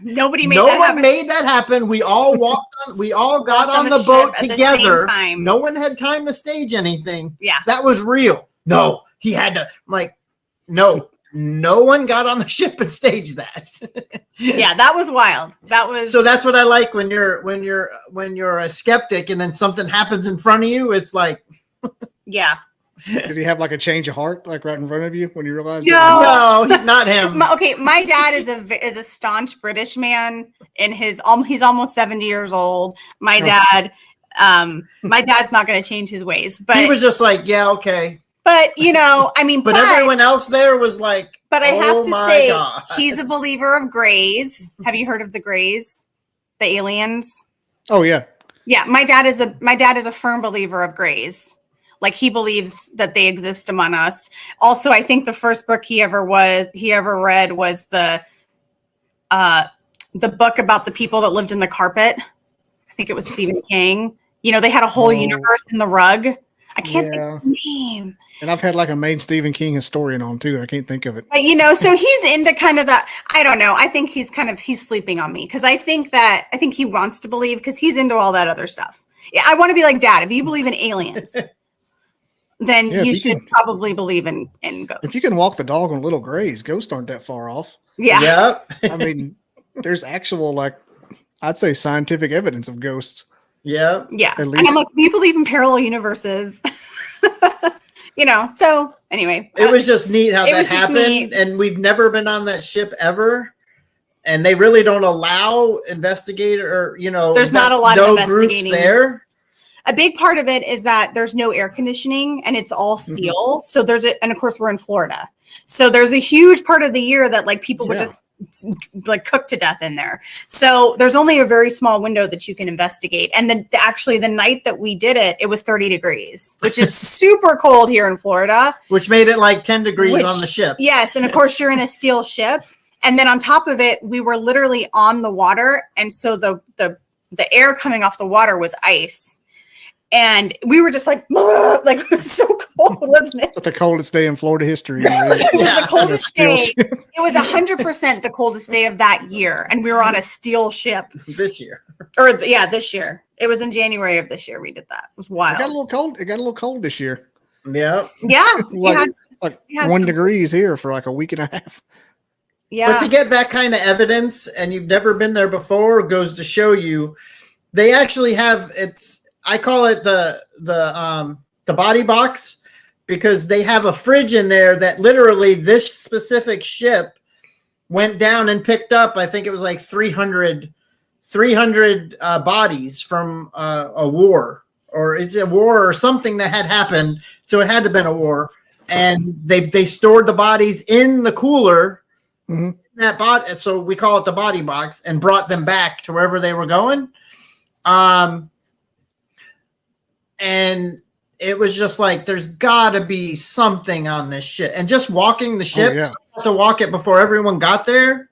Nobody made no that one happen. made that happen. We all walked on, we all got Walked on on the the boat ship at the together. same time. No one had time to stage anything. Yeah. That was real. No, he had to. I'm like, no one got on the ship and staged that. Yeah, that was wild. That was So that's what I like when you're a skeptic and then something happens in front of you. It's like, yeah. Did he have like a change of heart, like right in front of you when you realized? No. no, not him. My dad is a staunch British man. He's almost 70 years old. My dad's not going to change his ways. But He was just like, yeah, okay. But I mean, But everyone else there was like, But I have oh to my say, God. he's a believer of Greys. Have you heard of the Greys, the aliens? Oh yeah. Yeah, my dad is a firm believer of Greys. Like, he believes that they exist among us. Also, I think the first book he ever read was the book about the people that lived in the carpet. I think it was Stephen King. They had a whole universe in the rug. I can't think of the name. And I've had like a main Stephen King historian on too. I can't think of it. But so he's into kind of that. I don't know. I think he's sleeping on me because I think he wants to believe because he's into all that other stuff. Yeah, I want to be like, Dad, if you believe in aliens, then you should probably believe in ghosts. If you can walk the dog on little grays, ghosts aren't that far off. Yeah. Yep. I mean, there's actual I'd say scientific evidence of ghosts. Yeah. Yeah. At And least I'm like, do you believe in parallel universes? So anyway. It was just neat how it that was just happened. neat. And we've never been on that ship ever. And they really don't allow investigator or, There's not a lot of groups investigating. there. A big part of it is that there's no air conditioning and it's all steel. So and of course we're in Florida. So there's a huge part of the year that people would just cook to death in there. So there's only a very small window that you can investigate. And then actually the night that we did it, it was 30 degrees, which is super cold here in Florida. Which made it like 10 degrees on the ship. Yes. And of course you're in a steel ship. And then on top of it, we were literally on the water. And so the air coming off the water was ice. And we were just like it was so cold, wasn't it? That's the coldest day in Florida history. It was the coldest steel day. ship. It was 100% the coldest day of that year. And we were on a steel ship. This year. This year. It was in January of this year we did that. It was wild. It got a little cold. It got a little cold this year. Yeah. Yeah. Like had 1 some- degrees here for like a week and a half. Yeah. But to get that kind of evidence and you've never been there before goes to show you they actually have I call it the body box because they have a fridge in there that literally this specific ship went down and picked up. I think it was like 300 bodies from a war, or is it a war or something that had happened. So it had to have been a war. And they stored the bodies in the cooler. Mm-hmm. That so we call it the body box, and brought them back to wherever they were going. And it was just like, there's got to be something on this shit. And just walking the ship, I had to walk it before everyone got there.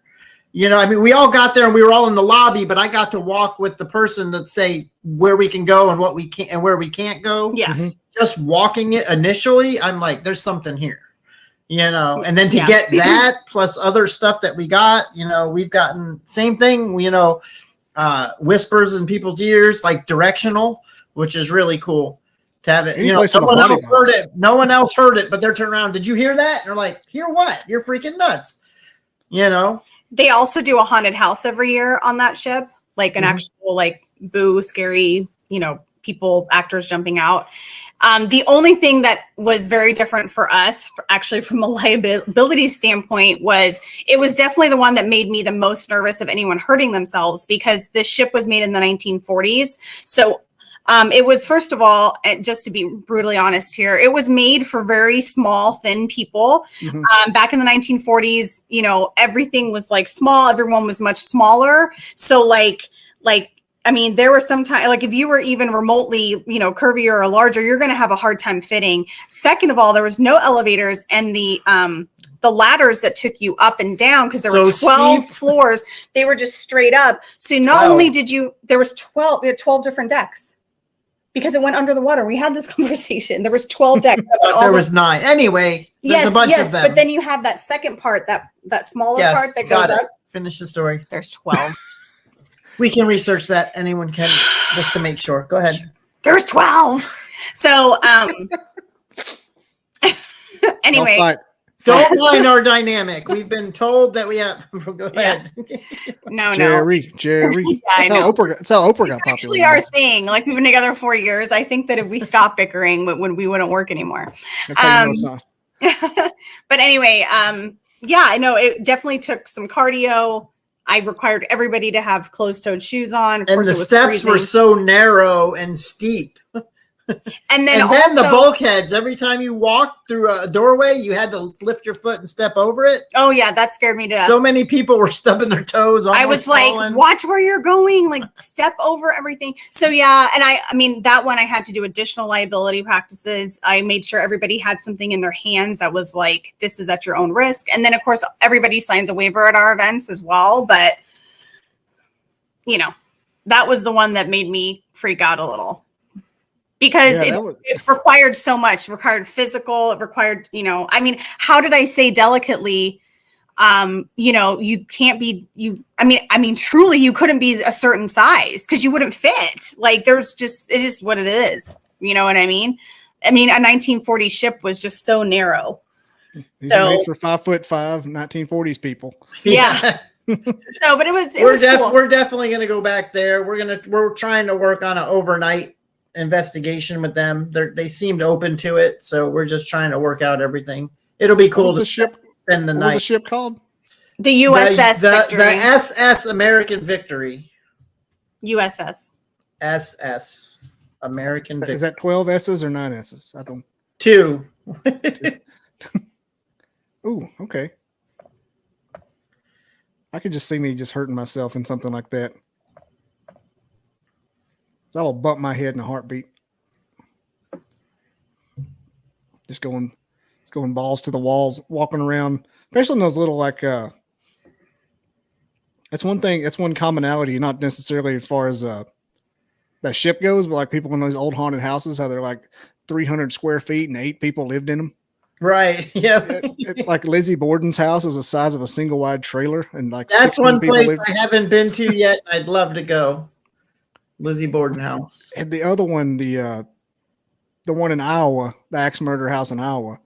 I mean, we all got there and we were all in the lobby, but I got to walk with the person that say where we can go and what we can't and where we can't go. Yeah. Mm-hmm. Just walking it initially, I'm like, there's something here. And then to get that plus other stuff that we got, we've gotten same thing, whispers in people's ears, like directional, which is really cool to have it. Someone else heard it. No one else heard it, but they're turning around. Did you hear that? And they're like, hear what? You're freaking nuts. They also do a haunted house every year on that ship, like an actual boo, scary, actors jumping out. The only thing that was very different for us, actually from a liability standpoint, was it was definitely the one that made me the most nervous of anyone hurting themselves, because this ship was made in the 1940s. So it was, first of all, just to be brutally honest here, it was made for very small, thin people. Mm-hmm. Back in the 1940s, everything was small. Everyone was much smaller. So there were some time, if you were even remotely, curvier or larger, you're going to have a hard time fitting. Second of all, there was no elevators, and the the ladders that took you up and down, because there were So 12 steep. floors. They were just straight up. So not Wow. only did there was 12, we had 12 different decks because it went under the water. We had this conversation. There was 12 decks. There was 9. Anyway, there's a bunch of them. But then you have that second part, that smaller part that goes up. Finish the story. There's 12. We can research that. Anyone can, just to make sure. Go ahead. There's 12. So, anyway. Don't mind our dynamic. We've been told that we have. Go ahead. No. Jerry. I That's how know. Oprah got It's actually popular. our thing. Like, we've been together 4 years. I think that if we stopped bickering, when we wouldn't work anymore. That's how you know it's not. But anyway, yeah, I know it definitely took some cardio. I required everybody to have closed-toed shoes on. Of And course, the it was steps were freezing. so narrow and steep. And then And also, then the bulkheads. Every time you walked through a doorway, you had to lift your foot and step over it. oh yeah, that scared me to death. So many people were stubbing their toes. I almost was like, falling. watch where you're going, like step over everything. So yeah, and I mean that one I had to do additional liability practices. I made sure everybody had something in their hands that was like, this is at your own risk. And then of course everybody signs a waiver at our events as well. But you know, that was the one that made me freak out a little. Because it required so much. It required physical. It required, you know, I mean, how did I say delicately? You know, you can't be I mean, truly, you couldn't be a certain size because you wouldn't fit. Like, it is what it is. You know what I mean? I mean, a 1940 ship was just so narrow. These are made for 5'5" 1940s people. Yeah. So, but it was cool. We're definitely going to go back there. We're trying to work on an overnight investigation with them. They seemed open to it, so we're just trying to work out everything. It'll be cool to spend the night. What was the ship called? The USS Victory. The SS American Victory. USS. SS American Victory. Is that 12 S's or 9 S's? I don't. 2. Ooh, okay. I could just see me just hurting myself in something like that. So I will bump my head in a heartbeat. Just going balls to the walls, walking around, especially in those little like. That's one thing. That's one commonality, not necessarily as far as that ship goes, but like people in those old haunted houses, how they're like 300 square feet and 8 people lived in them. Right. Yeah. Like Lizzie Borden's house is the size of a single wide trailer, and like that's 16 one people place live. I haven't been to yet. I'd love to go. Lizzie Borden house. And the other one, the one in Iowa, the axe murder house in Iowa.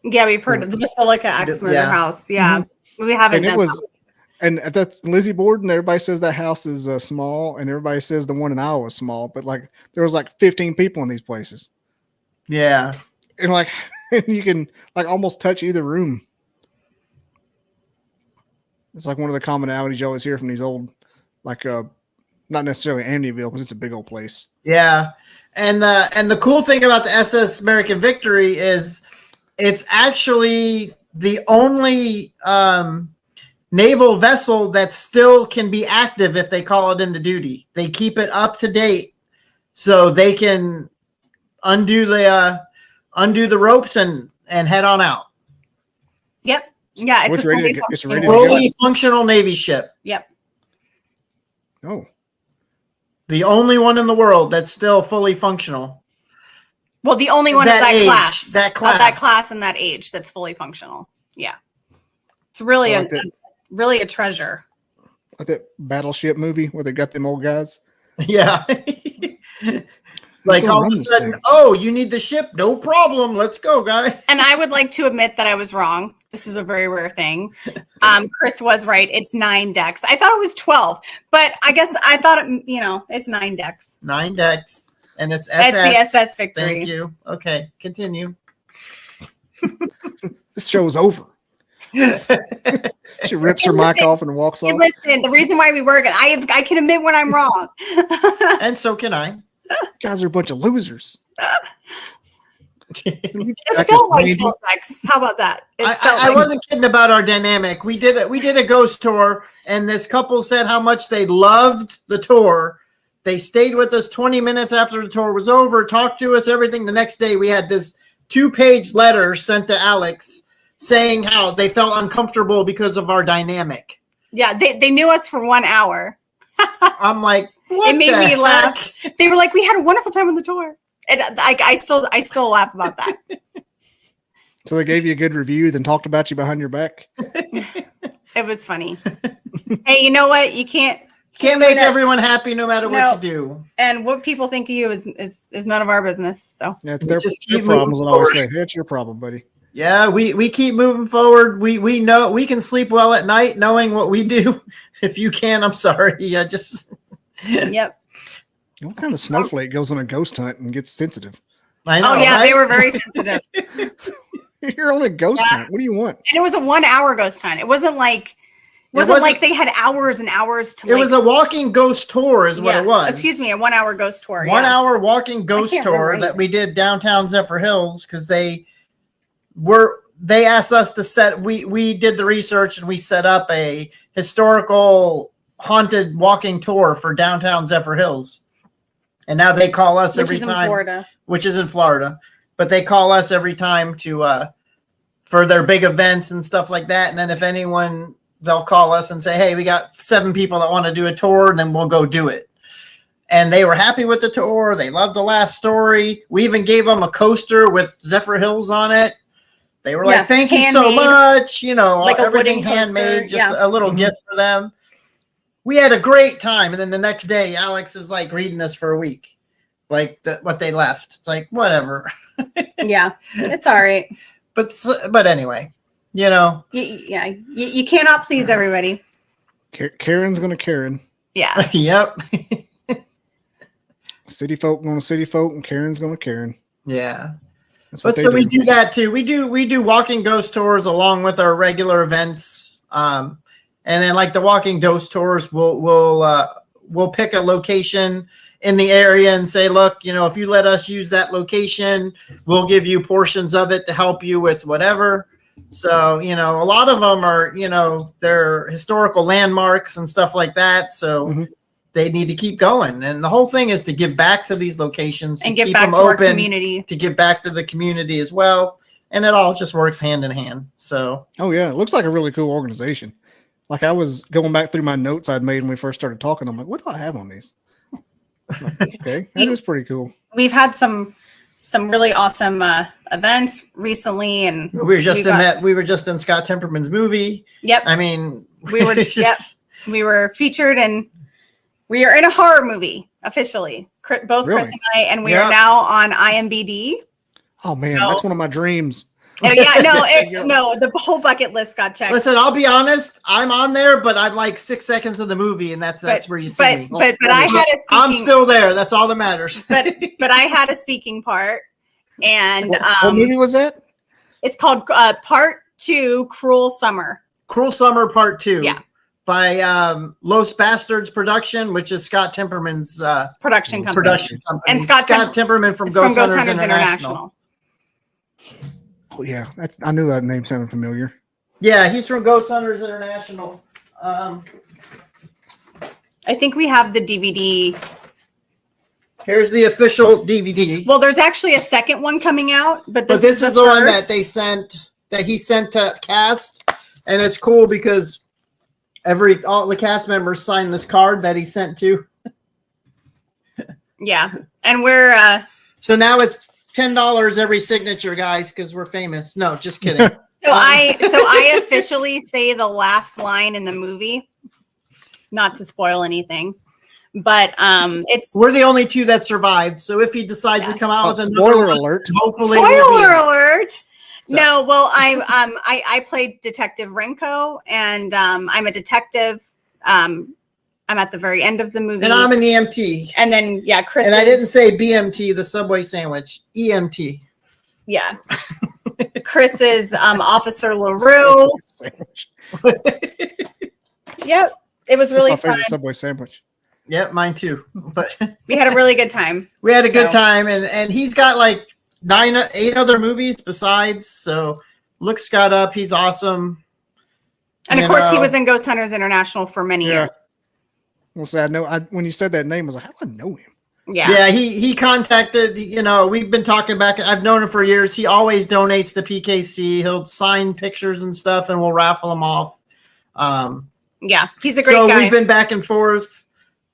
Yeah, we've heard of the Basilica Axe Murder House. Yeah, we haven't. And it was, and that's Lizzie Borden. Everybody says that house is small, and everybody says the one in Iowa is small. But like there was like 15 people in these places. Yeah, and like you can like almost touch either room. It's like one of the commonalities you always hear from these old, like not necessarily Amityville because it's a big old place. Yeah, and the cool thing about the SS American Victory is it's actually the only naval vessel that still can be active if they call it into duty. They keep it up to date so they can undo the ropes and head on out. Yep. Yeah, it's ready to fully functional Navy ship. Yep. Oh. The only one in the world that's still fully functional. Well, the only one of that class. That class. Of that class and that age that's fully functional. Yeah. It's really really a treasure. Like that Battleship movie where they got them old guys. Yeah. Like all of a sudden, oh, you need the ship? No problem. Let's go, guys. And I would like to admit that I was wrong. This is a very rare thing. Chris was right. It's 9 decks. I thought it was 12, but I guess I thought it's 9 decks. 9 decks, and it's SS. It's the SS Victory. Thank you. Okay, continue. This show is over. She rips her mic off and walks off. Listen, the reason why we work, I can admit when I'm wrong. And so can I. You guys are a bunch of losers. It felt like 12 decks. How about that? I wasn't kidding about our dynamic. We did a ghost tour, and this couple said how much they loved the tour. They stayed with us 20 minutes after the tour was over, talked to us, everything. The next day, we had this 2-page letter sent to Alex saying how they felt uncomfortable because of our dynamic. Yeah, they knew us for 1 hour. I'm like, what It made the me heck? laugh. They were like, we had a wonderful time on the tour. And I still laugh about that. So they gave you a good review, then talked about you behind your back. It was funny. Hey, you know what? You can't Make everyone happy no matter what you do. And what people think of you is none of our business. So Yeah, it's We their just keep problem. moving Is what I always forward. say. It's your problem, buddy. Yeah, we keep moving forward. We know we can sleep well at night knowing what we do. If you can, I'm sorry. I just yep. What kind of snowflake goes on a ghost hunt and gets sensitive? I know. Oh yeah, right? they were very sensitive. You're on a ghost Yeah. hunt. What do you want? And it was a 1 hour ghost hunt. It wasn't like they had hours and hours to. It was a walking ghost tour, is what it was. Excuse me, a 1 hour ghost tour. 1 hour walking ghost can't tour remember that we did downtown Zephyr Hills because they asked us to set. We did the research and we set up a historical haunted walking tour for downtown Zephyr Hills. And now they call us every time, which is in Florida, but they call us every time to for their big events and stuff like that. And then if anyone, they'll call us and say, hey, we got 7 people that want to do a tour, and then we'll go do it. And they were happy with the tour. They loved the last story. We even gave them a coaster with Zephyr Hills on it. They were like, thank you so much. You know, like everything handmade, just a little gift for them. We had a great time. And then the next day, Alex is like reading us for a week, like what they left. It's like, whatever. Yeah, it's all right. But anyway, you know. You cannot please everybody. Karen's going to Karen. Yeah. Yep. City folk going to city folk, and Karen's going to Karen. Yeah. That's what But so we do that too. We do walking ghost tours along with our regular events. And then like the walking ghost tours, we'll pick a location in the area and say, look, you know, if you let us use that location, we'll give you portions of it to help you with whatever. So, you know, a lot of them are, you know, they're historical landmarks and stuff like that. So they need to keep going. And the whole thing is to give back to these locations and to get keep back them to our open, community. to give back to the community as well. And it all just works hand in hand. So, oh yeah, it looks like a really cool organization. Like I was going back through my notes I'd made when we first started talking. I'm like, what do I have on these? Like, okay, that is pretty cool. We've had some really awesome events recently, and we were just in Scott Temperman's movie. Yep. I mean, we were we were featured, and we are in a horror movie officially. Both Really? Chris and I, and we are now on IMDb. Oh man, that's one of my dreams. Oh, yeah, no, the whole bucket list got checked. Listen, I'll be honest. I'm on there, but I'm like 6 seconds of the movie, and that's where you see me. But I had a speaking. I'm still there. That's all that matters. but I had a speaking part, and what movie was that? It's called Part 2: Cruel Summer. Cruel Summer Part 2. Yeah. By Los Bastards Production, which is Scott Temperman's production company. And Scott Temperman from Ghost Hunters International. Oh yeah, I knew that name sounded familiar. Yeah, he's from Ghost Hunters International. I think we have the DVD. Here's the official DVD. Well, there's actually a second one coming out, but this is the one that he sent to cast, and it's cool because all the cast members signed this card that he sent to. Yeah, and we're so now it's $10 every signature, guys, because we're famous. No, just kidding. So I officially say the last line in the movie, not to spoil anything, but we're the only 2 that survived. So if he decides to come out with another spoiler alert, hopefully spoiler alert. So. No, well, I played Detective Renko, and I'm a detective. I'm at the very end of the movie. And I'm an EMT. And then, Chris. And I didn't say BMT, the Subway sandwich. EMT. Yeah. Chris is Officer LaRue. Yep. It was really fun. Subway sandwich. Yep, mine too. But we had a really good time. We had a good time. And he's got like 8 other movies besides. So look Scott up. He's awesome. And of course, he was in Ghost Hunters International for many years. Well, say when you said that name, I was like, how do I know him? Yeah, he contacted, we've been talking back. I've known him for years. He always donates to PKC. He'll sign pictures and stuff and we'll raffle them off. Yeah, he's a great guy. So we've been back and forth.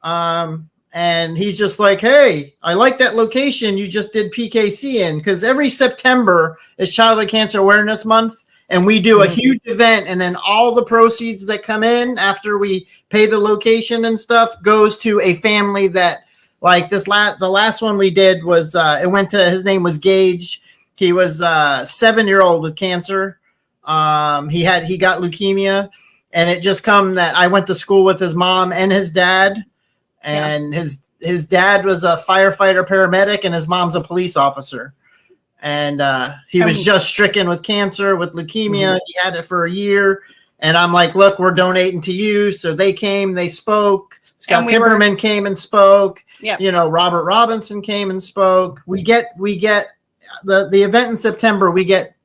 And he's just like, hey, I like that location you just did PKC in, because every September is Childhood Cancer Awareness Month. And we do a huge event, and then all the proceeds that come in after we pay the location and stuff goes to a family that, like the last one we did was, it went to, his name was Gage. He was a 7-year-old with cancer. He got leukemia, and it just come that I went to school with his mom and his dad, and his dad was a firefighter paramedic, and his mom's a police officer. And he was just stricken with cancer, with leukemia. He had it for a year. And I'm like, look, we're donating to you. So they came, they spoke. Scott Timberman came and spoke. Robert Robinson came and spoke. We get the event in September. We get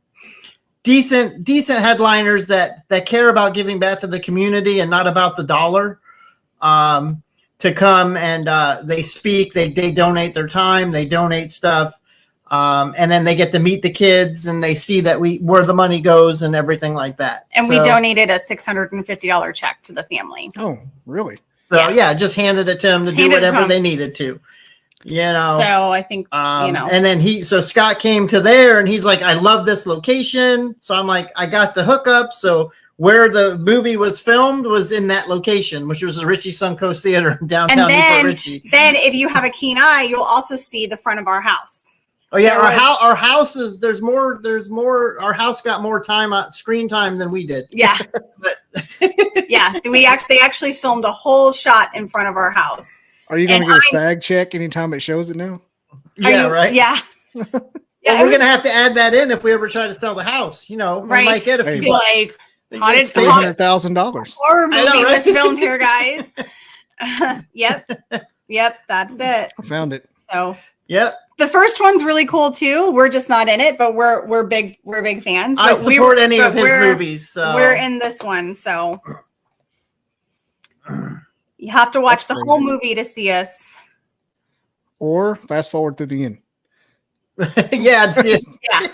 decent headliners that care about giving back to the community and not about the dollar, to come, and they speak. They donate their time. They donate stuff. And then they get to meet the kids, and they see that where the money goes and everything like that. And we donated a $650 check to the family. Oh, really? So just handed it to them to do whatever they needed to, So I think, and then Scott came to there, and he's like, I love this location. So I'm like, I got the hookup. So where the movie was filmed was in that location, which was the Ritchie Suncoast Theater in downtown Newport Richie. Then if you have a keen eye, you'll also see the front of our house. Oh yeah, our house is there's more. Our house got more screen time than we did. Yeah, but they actually filmed a whole shot in front of our house. Are you going to get a SAG check anytime it shows it now? Right. Yeah. Well, we're gonna have to add that in if we ever try to sell the house. We might get a few like $300,000. Horror movie was filmed here, guys. Yep, that's it. I found it. So. Yep. The first one's really cool too. We're just not in it, but we're big fans. I support any of his movies. So. We're in this one, so you have to watch the whole movie to see us. Or fast forward to the end. Yeah. Yeah.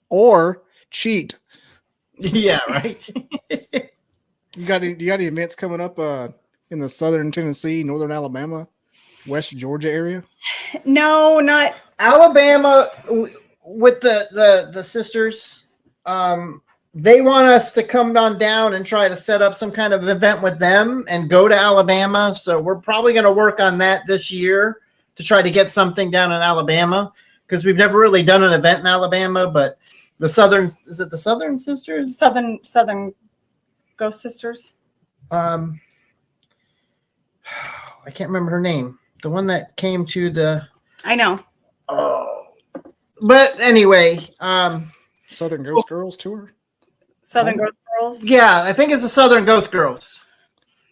Or cheat. Yeah, right. You got any events coming up in the southern Tennessee, northern Alabama, West Georgia area? No, not Alabama. With the sisters, they want us to come on down and try to set up some kind of event with them and go to Alabama. So we're probably going to work on that this year to try to get something down in Alabama, because we've never really done an event in Alabama. But the Southern Sisters? Southern Ghost Sisters. I can't remember her name. The one that came to the. I know. But anyway, Southern Ghost Girls tour. Southern Ghost Girls. Yeah, I think it's the Southern Ghost Girls.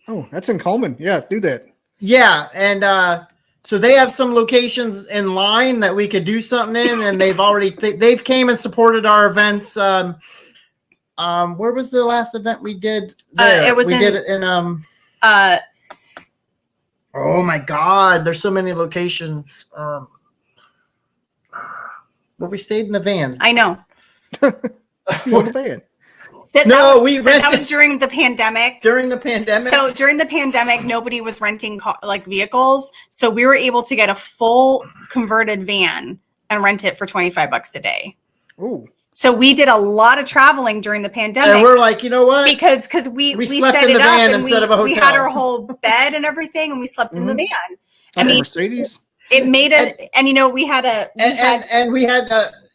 Oh, that's in Coleman. Yeah, do that. Yeah, and so they have some locations in line that we could do something in, and they've came and supported our events. Where was the last event we did? There? We did it in oh my God, there's so many locations. Where we stayed in the van. I know. The van. That was during the pandemic. During the pandemic. So during the pandemic, nobody was renting vehicles. So we were able to get a full converted van and rent it for $25 a day. Ooh. So we did a lot of traveling during the pandemic. And we're like, you know what? Because we slept set in the it up van and instead of a hotel. We had our whole bed and everything, and we slept in the van. I mean, Mercedes. It made we had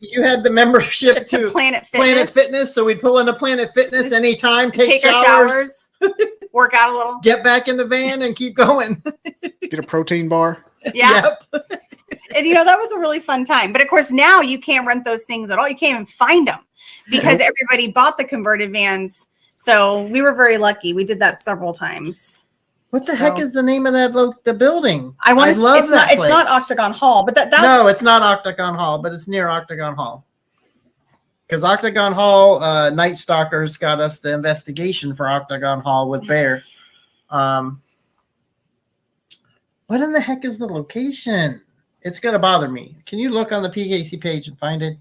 you had the membership to Planet Fitness. So we'd pull into Planet Fitness anytime, take showers, work out a little, get back in the van, and keep going. Get a protein bar. Yeah. Yep. And that was a really fun time. But of course, now you can't rent those things at all. You can't even find them because everybody bought the converted vans. So we were very lucky. We did that several times. What the heck is the name of the building? I love it's that place. It's not Octagon Hall, but no, it's not Octagon Hall, but it's near Octagon Hall. Because Octagon Hall, Night Stalkers got us the investigation for Octagon Hall with Bear. What in the heck is the location? It's gonna bother me. Can you look on the PKC page and find it?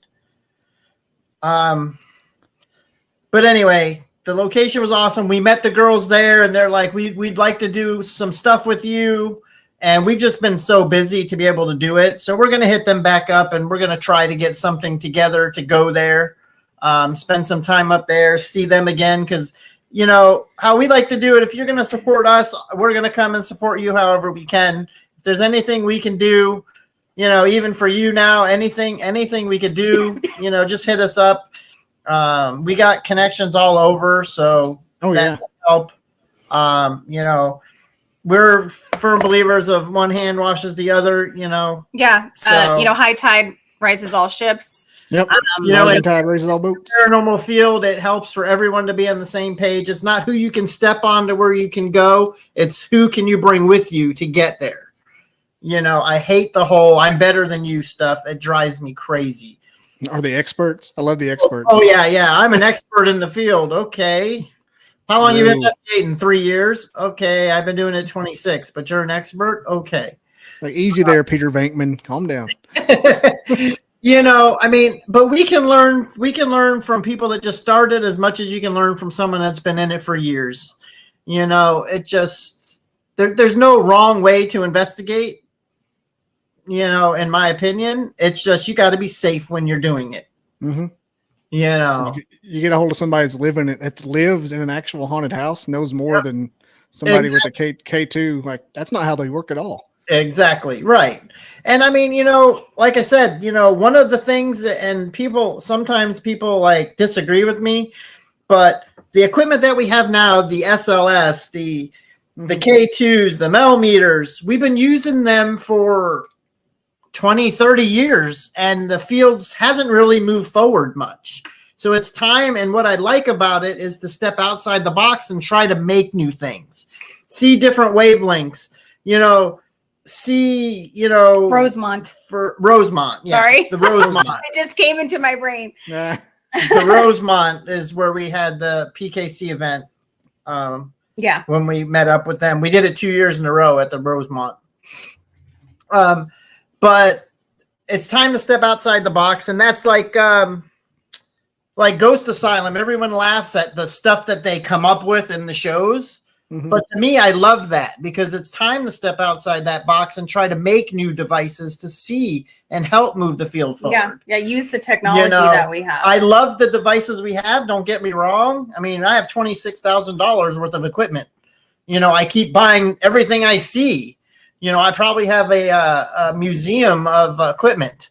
But anyway, the location was awesome. We met the girls there, and they're like, we'd like to do some stuff with you. And we've just been so busy to be able to do it. So we're going to hit them back up, and we're going to try to get something together to go there, spend some time up there, see them again. Because, you know, how we like to do it, if you're going to support us, we're going to come and support you however we can. If there's anything we can do, you know, even for you now, anything we could do, you know, just hit us up. We got connections all over, so that will help. You know, we're firm believers of one hand washes the other, you know. Yeah. So, you know, high tide rises all ships. Yep. you know, in tide raises all boats. paranormal field, it helps for everyone to be on the same page. It's not who you can step on to where you can go. It's who can you bring with you to get there. You know, I hate the whole I'm better than you stuff. It drives me crazy. Are the experts? I love the experts. Oh, yeah. I'm an expert in the field. Okay. How long you been investigating? 3 years? Okay. I've been doing it 26, but you're an expert? Okay. Like, easy there, Peter Venkman. Calm down. You know, I mean, but we can learn from people that just started as much as you can learn from someone that's been in it for years. You know, it just, there's no wrong way to investigate. You know, in my opinion, it's just you got to be safe when you're doing it. Mm-hmm. You know, if you get a hold of somebody that lives in an actual haunted house, knows more than somebody with a K2. Like, that's not how they work at all. Exactly right. And I mean, you know, like I said, you know, one of the things, and sometimes people like disagree with me, but the equipment that we have now, the SLS, the K2s, the millimeters, we've been using them for 20, 30 years, and the field hasn't really moved forward much. So it's time, and what I like about it is to step outside the box and try to make new things, see different wavelengths, you know, Rosemont. For Rosemont. Sorry. Yeah, the Rosemont. It just came into my brain. Yeah. The Rosemont is where we had the PKC event. When we met up with them, we did it 2 years in a row at the Rosemont. But it's time to step outside the box, and that's like Ghost Asylum. Everyone laughs at the stuff that they come up with in the shows. Mm-hmm. But to me, I love that because it's time to step outside that box and try to make new devices to see and help move the field forward. Yeah, use the technology that we have. I love the devices we have. Don't get me wrong. I mean, I have $26,000 worth of equipment. You know, I keep buying everything I see. You know, I probably have a museum of equipment.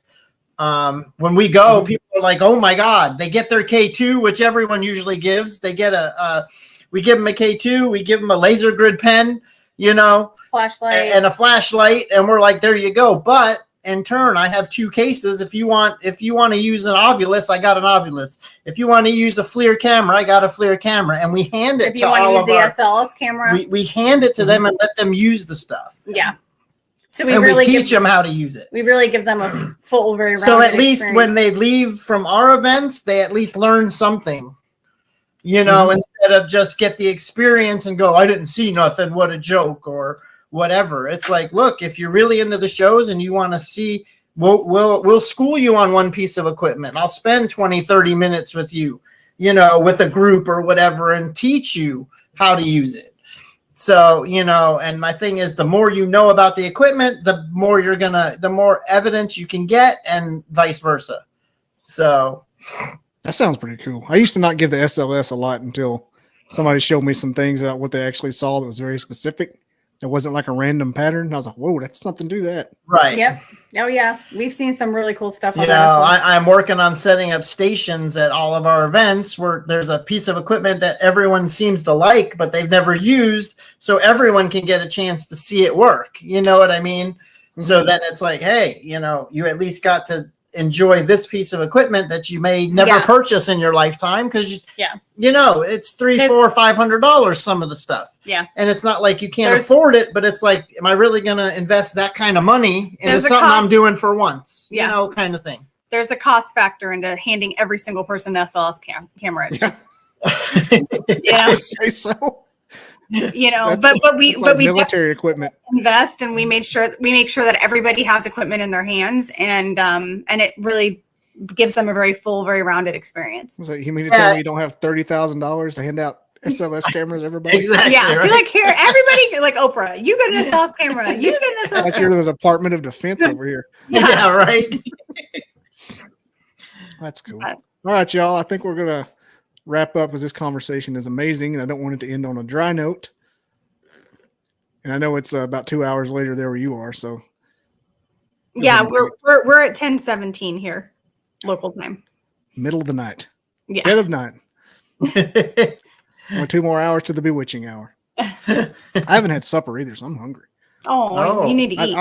When we go, people are like, "Oh my God!" They get their K2, which everyone usually gives. They get we give them a K2, we give them a laser grid pen, you know, flashlight, and a flashlight, and we're like, "There you go." But in turn, I have 2 cases. If you want to use an Ovilus, I got an Ovilus. If you want to use a FLIR camera, I got a FLIR camera, and we hand it to all of our. If you want to use the SLS camera, we hand it to them and let them use the stuff. Yeah. So we teach them how to use it. We really give them a full, very rounded so at least experience. when they leave from our events, they at least learn something. You know, instead of just get the experience and go, "I didn't see nothing. What a joke," or whatever. It's like, look, if you're really into the shows and you want to see, we'll school you on one piece of equipment. I'll spend 20, 30 minutes with you, you know, with a group or whatever, and teach you how to use it. So, you know, and my thing is, the more you know about the equipment, the more evidence you can get, and vice versa. So that sounds pretty cool. I used to not give the SLS a lot until somebody showed me some things about what they actually saw that was very specific. It wasn't like a random pattern. I was like, "Whoa, that's something to do that." Right. Yep. Oh yeah. We've seen some really cool stuff. You know, I'm working on setting up stations at all of our events where there's a piece of equipment that everyone seems to like, but they've never used. So everyone can get a chance to see it work. You know what I mean? Mm-hmm. So then it's like, hey, you know, you at least got to enjoy this piece of equipment that you may never purchase in your lifetime because you know it's $300, $400, $500 some of the stuff. Yeah, and it's not like you can't afford it, but it's like, am I really going to invest that kind of money into something I'm doing for once? You know, kind of thing. There's a cost factor into handing every single person an SLS camera. It's just I say so. You know, That's but we like we military equipment. invest, and we make sure that everybody has equipment in their hands, and it really gives them a very full, very rounded experience. So you mean to tell me you don't have $30,000 to hand out SLS cameras, to everybody? Exactly. Yeah, Right. be like, here, everybody, like Oprah, you get an SLS camera, you get an SLS Like camera. you're the Department of Defense over here. Yeah, right. That's cool. All right, y'all. I think we're gonna wrap up because this conversation is amazing, and I don't want it to end on a dry note. And I know it's about 2 hours later there where you are, so Yeah, we're at 10:17 here, local time. middle of the night, Yeah. dead of night. Only 2 more hours to the bewitching hour. I haven't had supper either, so I'm hungry. Oh, you need to eat.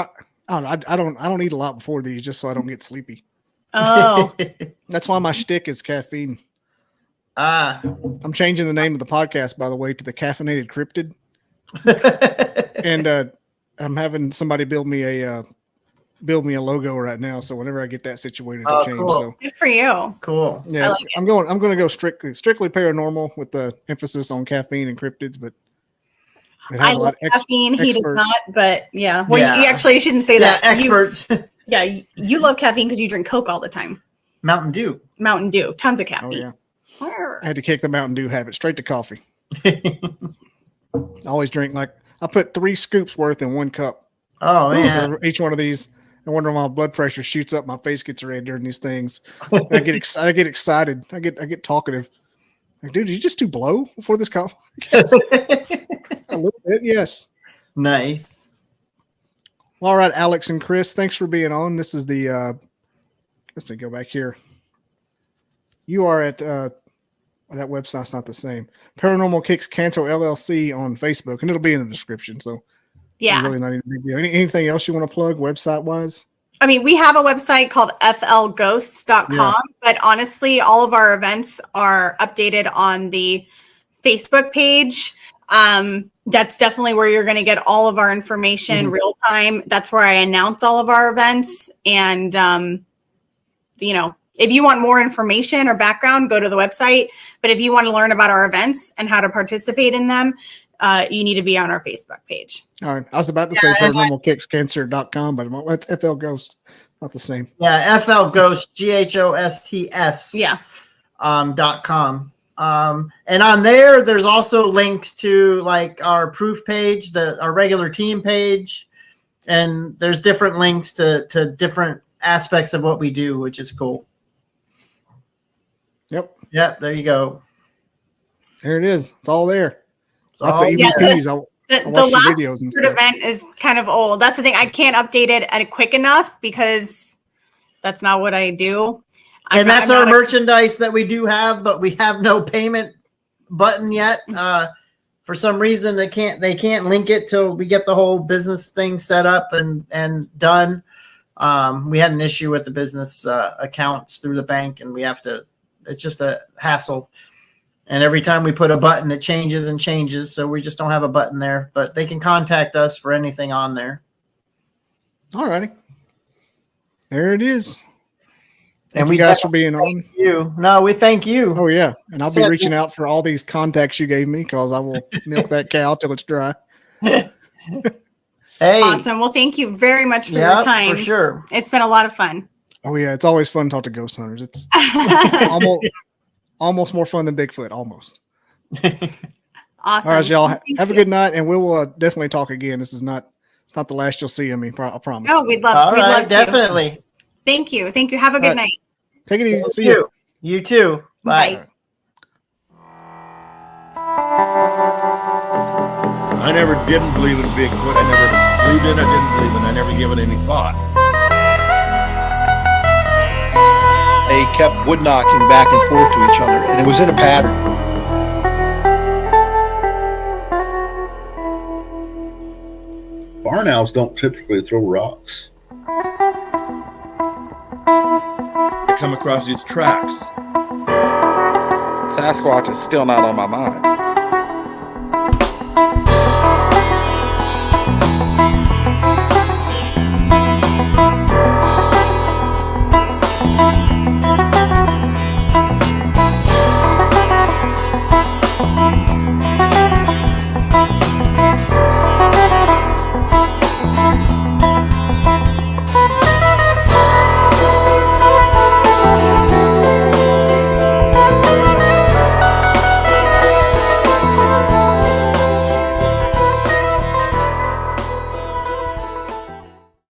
I don't eat a lot before these just so I don't get sleepy. Oh, That's why my shtick is caffeine. Ah. I'm changing the name of the podcast, by the way, to the Caffeinated Cryptid, and I'm having somebody build me a logo right now. So whenever I get that situated, it'll change. Cool. So good for you. Cool. yeah, I like I'm going to go strictly paranormal with the emphasis on caffeine and cryptids, but it has I a lot love of caffeine. He does experts. not, but yeah. Well, Yeah. you actually shouldn't say Yeah, that. experts. You love caffeine because you drink Coke all the time. Mountain Dew. Mountain Dew, tons of Oh caffeine. yeah, I had to kick the Mountain Dew habit straight to coffee. I always drink I put 3 scoops worth in 1 cup. Oh man. For each one of these. I wonder why my blood pressure shoots up, my face gets red during these things. And I get excited. I get talkative. Like, dude, did you just do blow before this coffee? A little bit, yes. Nice. Well, all right, Alex and Chris, thanks for being on. This is the let me go back here. You are at that website's not the same. Paranormal Kicks Cancer LLC on Facebook, and it'll be in the description. So Yeah. really not even a big deal. Anything else you want to plug website wise? I mean, we have a website called flghosts.com, Yeah. but honestly, all of our events are updated on the Facebook page. That's definitely where you're going to get all of our information real time. That's where I announce all of our events. And, if you want more information or background, go to the website. But if you want to learn about our events and how to participate in them, you need to be on our Facebook page. All right. I was about to say paranormalkickscancer.com, but that's FL Ghost. Not the same. Yeah, FL Ghost, GHOSTS. Yeah. .com. And on there's also links to like our proof page, our regular team page, and there's different links to different aspects of what we do, which is cool. Yep, there you go. There it is. It's all there. It's Lots all of Yeah. EVPs. The watch the last videos and Secret stuff. event is kind of old. That's the thing. I can't update it quick enough because that's not what I do. And that's our merchandise that we do have, but we have no payment button yet. For some reason, they can't link it till we get the whole business thing set up and done. We had an issue with the business accounts through the bank, and we have to. It's just a hassle. And every time we put a button, it changes and changes. So we just don't have a button there. But they can contact us for anything on there. All righty. There it is. And Thank we you guys for being on. You. No, we thank you. Oh yeah, and I'll be reaching out for all these contacts you gave me because I will milk that cow till it's dry. Hey. Awesome. Well, thank you very much for your time. For sure. It's been a lot of fun. Oh yeah, it's always fun to talk to ghost hunters. It's almost more fun than Bigfoot. Almost. Awesome. All right, y'all. Thank Have a you. good night, and we will definitely talk again. It's not the last you'll see of me. I promise. No, we'd love. All we'd right, love definitely. to. Thank you. Thank you. Have a good All right. night. Take it easy. See you. You too. Bye. Bye. I never didn't believe in Bigfoot. I never believed in it. I didn't believe in it. I never gave it any thought. They kept wood knocking back and forth to each other, and it was in a pattern. Barn owls don't typically throw rocks. I come across these tracks. Sasquatch is still not on my mind.